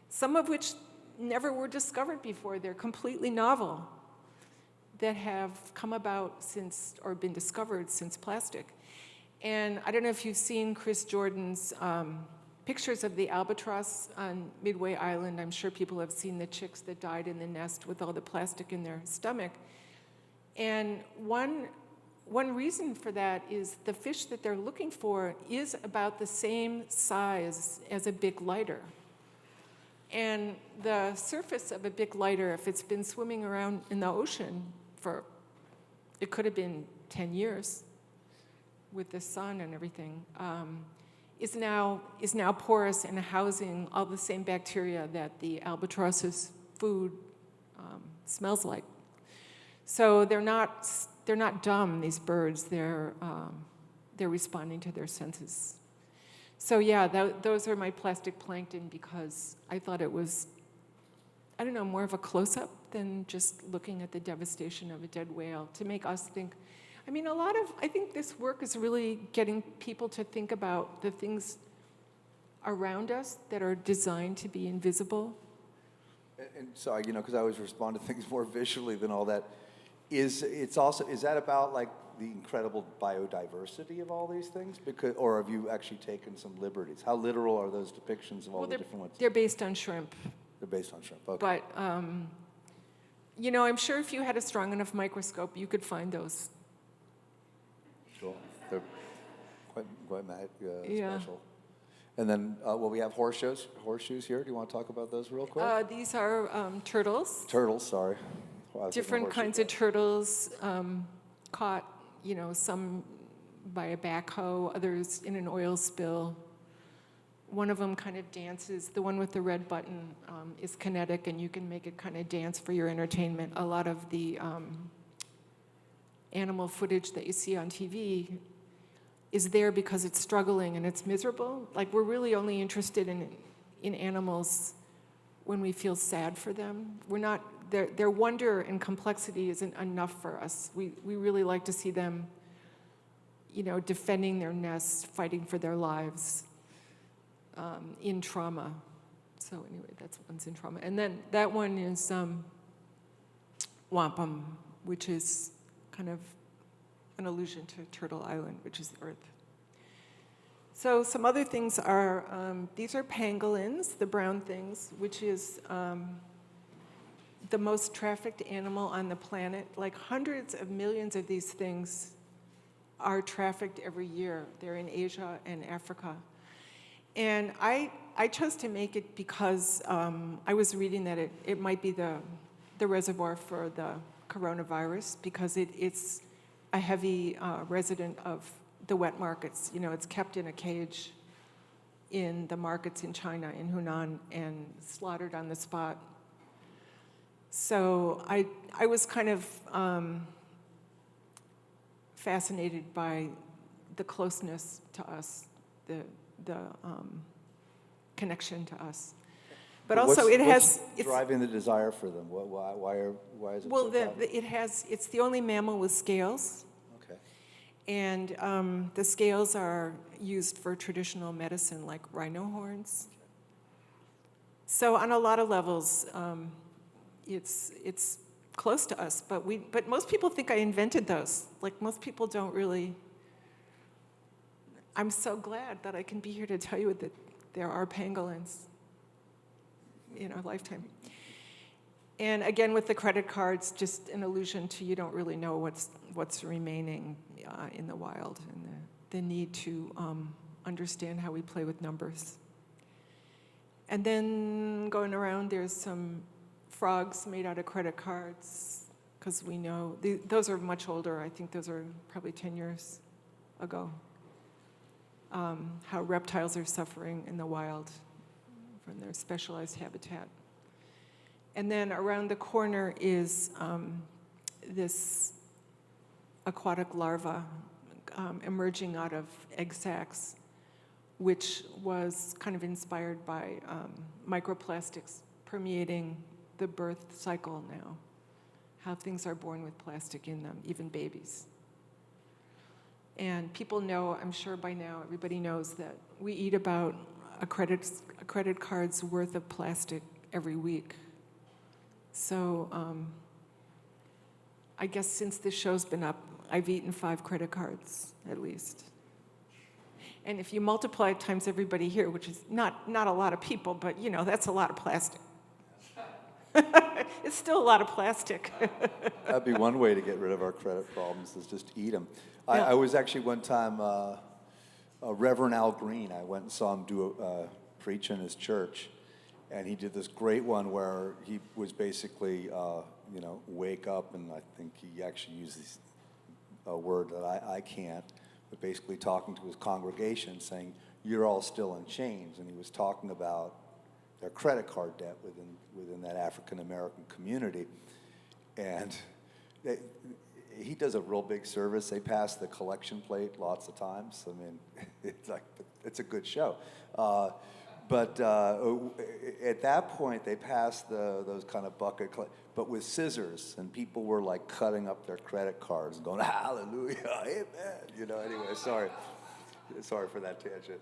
some of which never were discovered before. They're completely novel, that have come about since, or been discovered since plastic. And I don't know if you've seen Chris Jordan's pictures of the albatross on Midway Island. I'm sure people have seen the chicks that died in the nest with all the plastic in their stomach. And one reason for that is the fish that they're looking for is about the same size as a big lighter. And the surface of a big lighter, if it's been swimming around in the ocean for, it could have been 10 years with the sun and everything, is now porous and housing all the same bacteria that the albatross's food smells like. So they're not dumb, these birds. They're responding to their senses. So yeah, those are my plastic plankton, because I thought it was, I don't know, more of a close-up than just looking at the devastation of a dead whale, to make us think. I mean, I think this work is really getting people to think about the things around us that are designed to be invisible. And so, because I always respond to things more visually than all that, is that about like the incredible biodiversity of all these things? Or have you actually taken some liberties? How literal are those depictions of all the different ones? They're based on shrimp. They're based on shrimp, okay. But, I'm sure if you had a strong enough microscope, you could find those. Cool. They're quite Yeah. special. And then, we have horseshoes here. Do you want to talk about those real quick? These are turtles. Turtles, sorry. Well, I was thinking Different horseshoe. kinds of turtles caught, some by a backhoe, others in an oil spill. One of them kind of dances. The one with the red button is kinetic, and you can make it kind of dance for your entertainment. A lot of the animal footage that you see on TV is there because it's struggling and it's miserable. Like, we're really only interested in animals when we feel sad for them. We're not, their wonder and complexity isn't enough for us. We really like to see them, defending their nests, fighting for their lives in trauma. So anyway, that's one's in trauma. And then that one is wampum, which is kind of an allusion to Turtle Island, which is the Earth. So some other things are, these are pangolins, the brown things, which is the most trafficked animal on the planet. Like, hundreds of millions of these things are trafficked every year. They're in Asia and Africa. And I chose to make it because I was reading that it might be the reservoir for the coronavirus, because it's a heavy resident of the wet markets. It's kept in a cage in the markets in China, in Hunan, and slaughtered on the spot. So I was kind of fascinated by the closeness to us, the connection to us. But also what's driving the desire for them? Why is it well, so popular? it's the only mammal with scales. Okay. And the scales are used for traditional medicine, like rhino horns. So on a lot of levels, it's close to us. But most people think I invented those. Like, most people don't really. I'm so glad that I can be here to tell you that there are pangolins in our lifetime. And again, with the credit cards, just an allusion to you don't really know what's remaining in the wild, and the need to understand how we play with numbers. And then going around, there's some frogs made out of credit cards, because we know, those are much older. I think those are probably 10 years ago. How reptiles are suffering in the wild from their specialized habitat. And then around the corner is this aquatic larva emerging out of egg sacs, which was kind of inspired by microplastics permeating the birth cycle now, how things are born with plastic in them, even babies. And people know, I'm sure by now, everybody knows that we eat about a credit card's worth of plastic every week. So I guess since this show's been up, I've eaten 5 credit cards, at least. And if you multiply it times everybody here, which is not a lot of people, but that's a lot of plastic. It's still a lot of plastic. That'd be one way to get rid of our credit problems, is just eat them. Yeah. I was actually one time, Reverend Al Green, I went and saw him preach in his church, and he did this great one where he was basically, wake up, and I think he actually used a word that I can't, but basically talking to his congregation, saying, you're all still in chains, and he was talking about their credit card debt within that African-American community. And he does a real big service. They pass the collection plate lots of times. I mean, it's a good show. But at that point, they passed those kind of but with scissors, and people were like cutting up their credit cards and going, hallelujah, amen. You know, anyway, sorry for that tangent.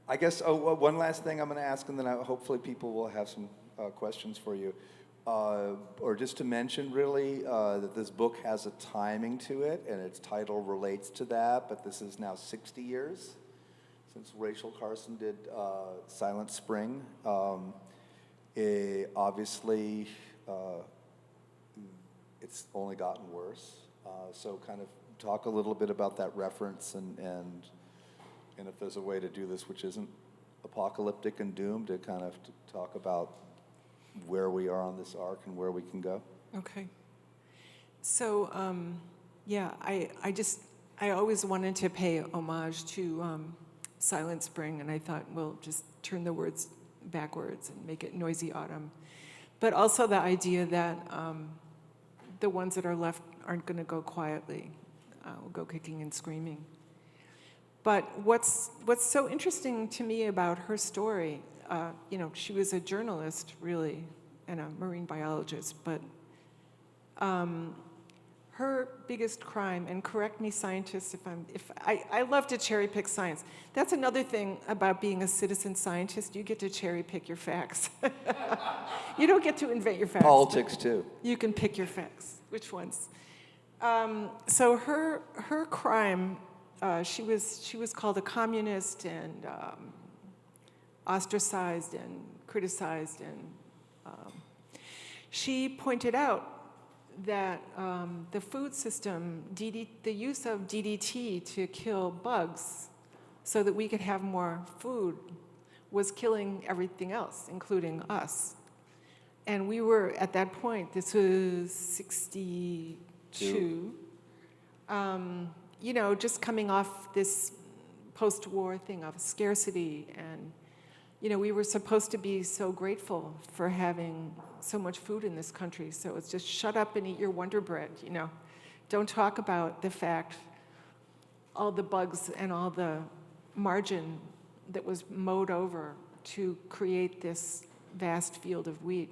I guess one last thing I'm going to ask, and then hopefully people will have some questions for you. Or just to mention, really, that this book has a timing to it, and its title relates to that, but this is now 60 years since Rachel Carson did Silent Spring. Obviously, it's only gotten worse. So kind of talk a little bit about that reference and if there's a way to do this which isn't apocalyptic and doomed, to kind of talk about where we are on this arc and where we can go. Okay. So, yeah, I always wanted to pay homage to Silent Spring, and I thought, well, just turn the words backwards and make it Noisy Autumn. But also the idea that the ones that are left aren't going to go quietly, will go kicking and screaming. But what's so interesting to me about her story, you know, she was a journalist, really, and a marine biologist, but her biggest crime, and correct me scientists if I love to cherry pick science. That's another thing about being a citizen scientist, you get to cherry pick your facts. You don't get to invent your facts. Politics too. You can pick your facts, which ones. So her crime, she was called a communist and ostracized and criticized, and she pointed out that the food system, the use of DDT to kill bugs so that we could have more food, was killing everything else, including us. And we were, at that point, this was 62, you know, just coming off this post-war thing of scarcity, and you know, we were supposed to be so grateful for having so much food in this country. So it's just shut up and eat your Wonder Bread, you know. Don't talk about the fact, all the bugs and all the margin that was mowed over to create this vast field of wheat.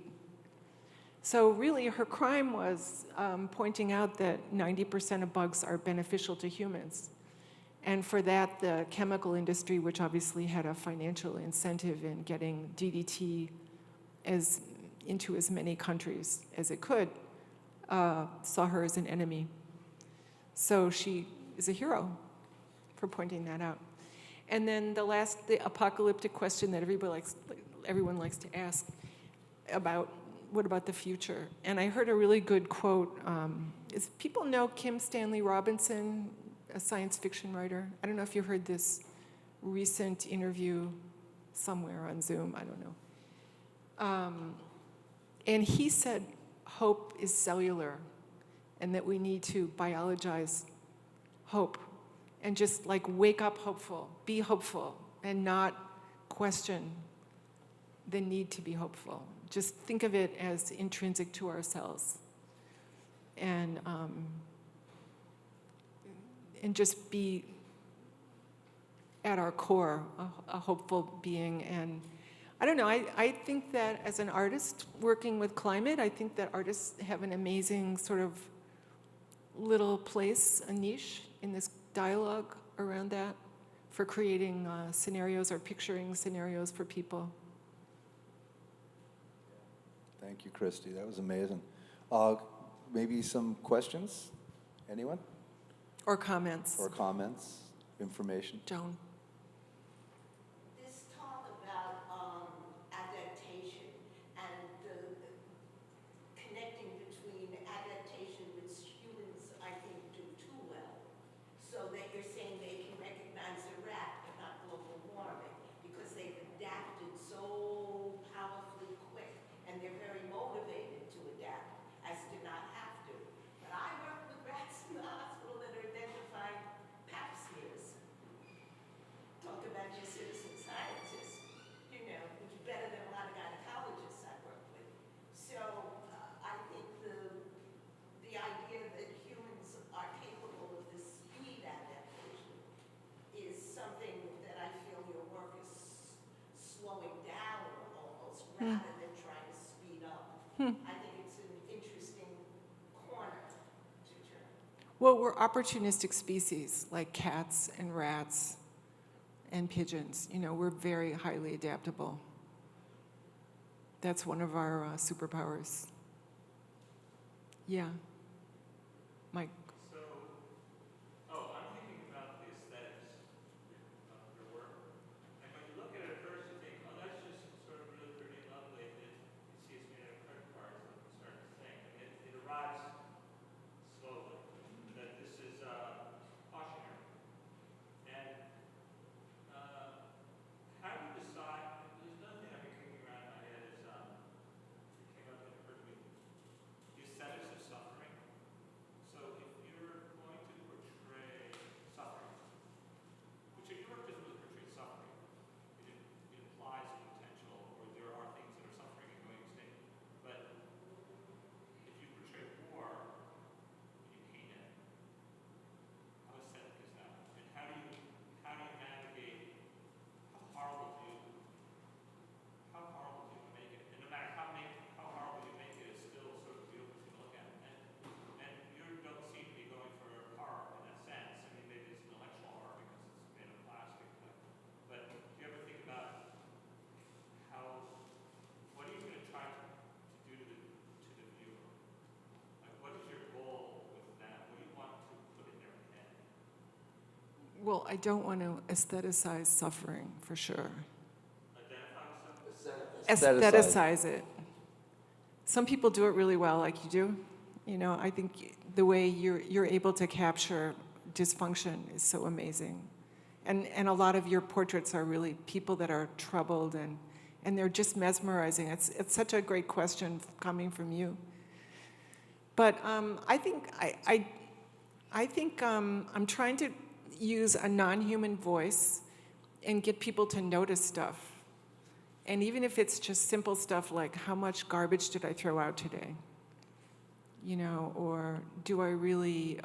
So really her crime was pointing out that 90% of bugs are beneficial to humans. And for that, the chemical industry, which obviously had a financial incentive in getting DDT into as many countries as it could, saw her as an enemy. So she is a hero for pointing that out. And then the apocalyptic question that everyone likes to ask about, what about the future? And I heard a really good quote. People know Kim Stanley Robinson, a science fiction writer? I don't know if you heard this recent interview somewhere on Zoom, I don't know. And he said hope is cellular, and that we need to biologize hope and just like wake up hopeful, be hopeful, and not question the need to be hopeful. Just think of it as intrinsic to ourselves. And just be at our core a hopeful being. And I don't know, I think that as an artist working with climate, I think that artists have an amazing sort of little place, a niche in this dialogue around that for creating scenarios or picturing scenarios for people. Thank you, Christy. That was amazing. Maybe some questions? Anyone? Or comments. Or comments, information? Joan. This talk about adaptation and the connecting between adaptation, which humans, I think, do too well, so that you're saying they can recognize a rat but not global warming because they've adapted so powerfully quick, and they're very motivated to adapt as to not have to. But I work with rats in the hospital that are identifying pap smears. rather than trying to speed up. I think it's an interesting corner to turn. Well, we're opportunistic species, like cats and rats and pigeons. You know, we're very highly adaptable. That's one of our superpowers. Yeah. Mike. So, I'm thinking about the aesthetics of your work. And when you look at it at first, you think, oh, that's just sort of really pretty and lovely. And then you see it's made out of credit cards, and you start to think. And it arrives slowly. That this is cautionary. And how do you decide? There's another thing I've been kicking around in my head is it came up and it occurred to me. The aesthetics of suffering. So if you're going to portray suffering, which in your work doesn't really portray suffering, it implies a potential, or there are things that are suffering and going extinct. But if you portray war, and you paint it, how aesthetic is that? And how do you navigate how horrible do you make it? And no matter how horrible you make it, it's still sort of beautiful to look at. And you don't seem to be going for horror in that sense. I mean, maybe it's intellectual horror because it's made of plastic. But do you ever think about what are you going to try to do to the viewer? Like, what is your goal with that? What do you want to put in their head? Well, I don't want to aestheticize suffering, for sure. Identify with something? Aestheticize it. Some people do it really well, like you do. You know, I think the way you're able to capture dysfunction is so amazing. And a lot of your portraits are really people that are troubled and they're just mesmerizing. It's such a great question coming from you. But I think I'm trying to use a non-human voice and get people to notice stuff. And even if it's just simple stuff like, how much garbage did I throw out today? You know, or do I really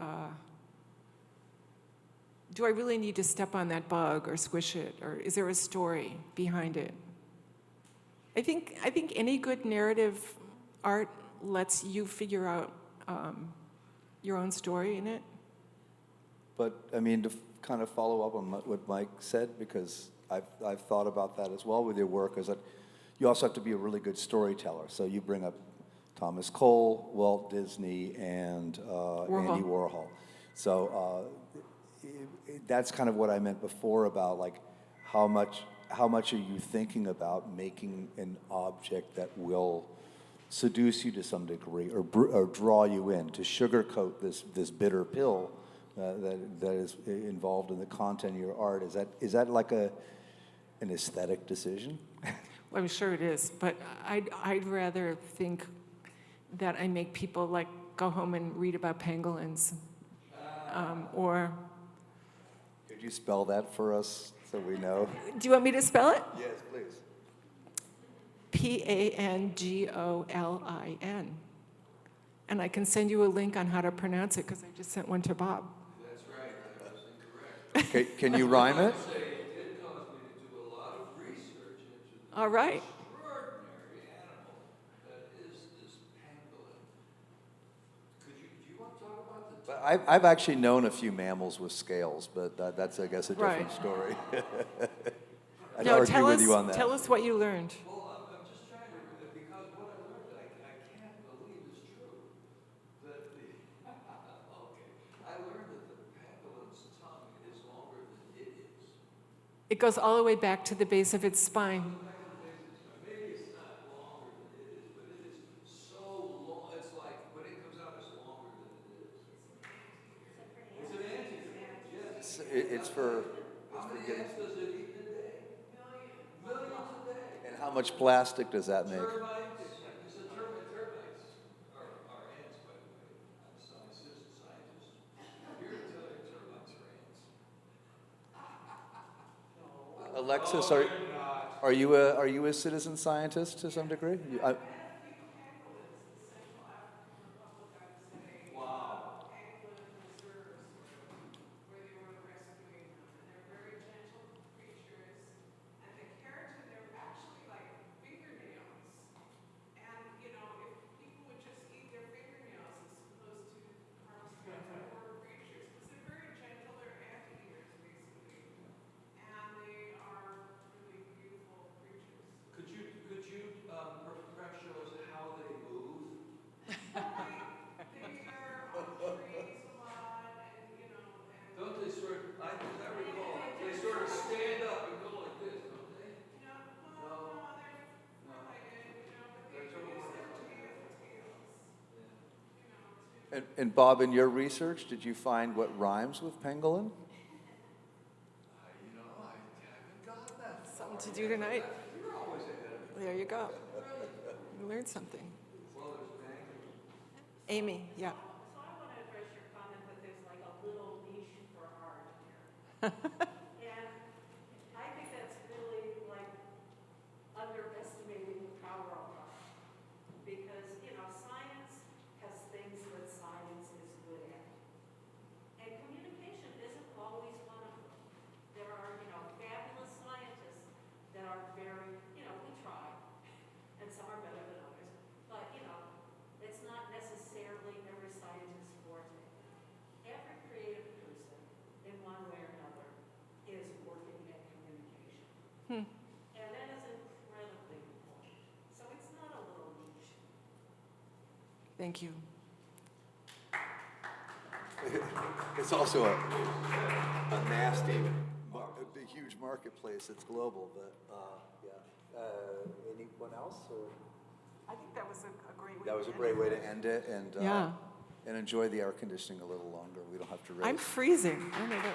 need to step on that bug or squish it? Or is there a story behind it? I think any good narrative art lets you figure out your own story in it. But, I mean, to kind of follow up on what Mike said, because I've thought about that as well with your work, is that you also have to be a really good storyteller. So you bring up Thomas Cole, Walt Disney, and Andy Warhol. So that's kind of what I meant before about, like, how much are you thinking about making an object that will seduce you to some degree or draw you in, to sugarcoat this bitter pill that is involved in the content of your art. Is that like an aesthetic decision? Well, I'm sure it is, but I'd rather think that I make people like go home and read about pangolins, or. Could you spell that for us so we know? Do you want me to spell it? Yes, please. Pangolin. And I can send you a link on how to pronounce it because I just sent one to Bob. That's right, that was incorrect. Can you rhyme it? It did cause me to do a lot of research into the All right. extraordinary animal that is this pangolin. Do you want to talk about the But I've actually known a few mammals with scales, but that's, I guess, a different Right. story. I'd No, argue with you on that. tell us what you learned. Well, I'm just trying to, because what I learned, I can't believe is true. That okay, I learned that the pangolin's tongue is longer than it is. It goes all the way back to the base of its spine. Maybe it's not longer than it is, but it is so long. It's like when it comes out, it's longer than it is. It's an anteater. Yes. It's for How many ants does it eat in a day? Millions a day. and how much plastic does that make? Termites. Termites are ants, by the way. I'm a citizen scientist. Here to tell you, termites are ants. Alexis, are you a citizen scientist to some degree? And Bob, in your research, did you find what rhymes with pangolin? Something to do tonight. There you go. You learned something. Amy, yeah. So I want to address your comment that there's like a little niche for art here. And I think that's really like underestimating the power of art. Because, science has things that science is good at. And communication isn't always one of them. There are, fabulous scientists that are very, we try, and some are better than others. But, it's not necessarily every scientist's forte. Every creative person, in one way or another, is working at communication. And that is incredibly important. So it's not a little niche. Thank you. It's also a nasty, a huge marketplace. It's global, but yeah. Anyone else? Or? I think that was a great way. That was a great way to end it, and Yeah. and enjoy the air conditioning a little longer. We don't have to raise. I'm freezing. Oh my God.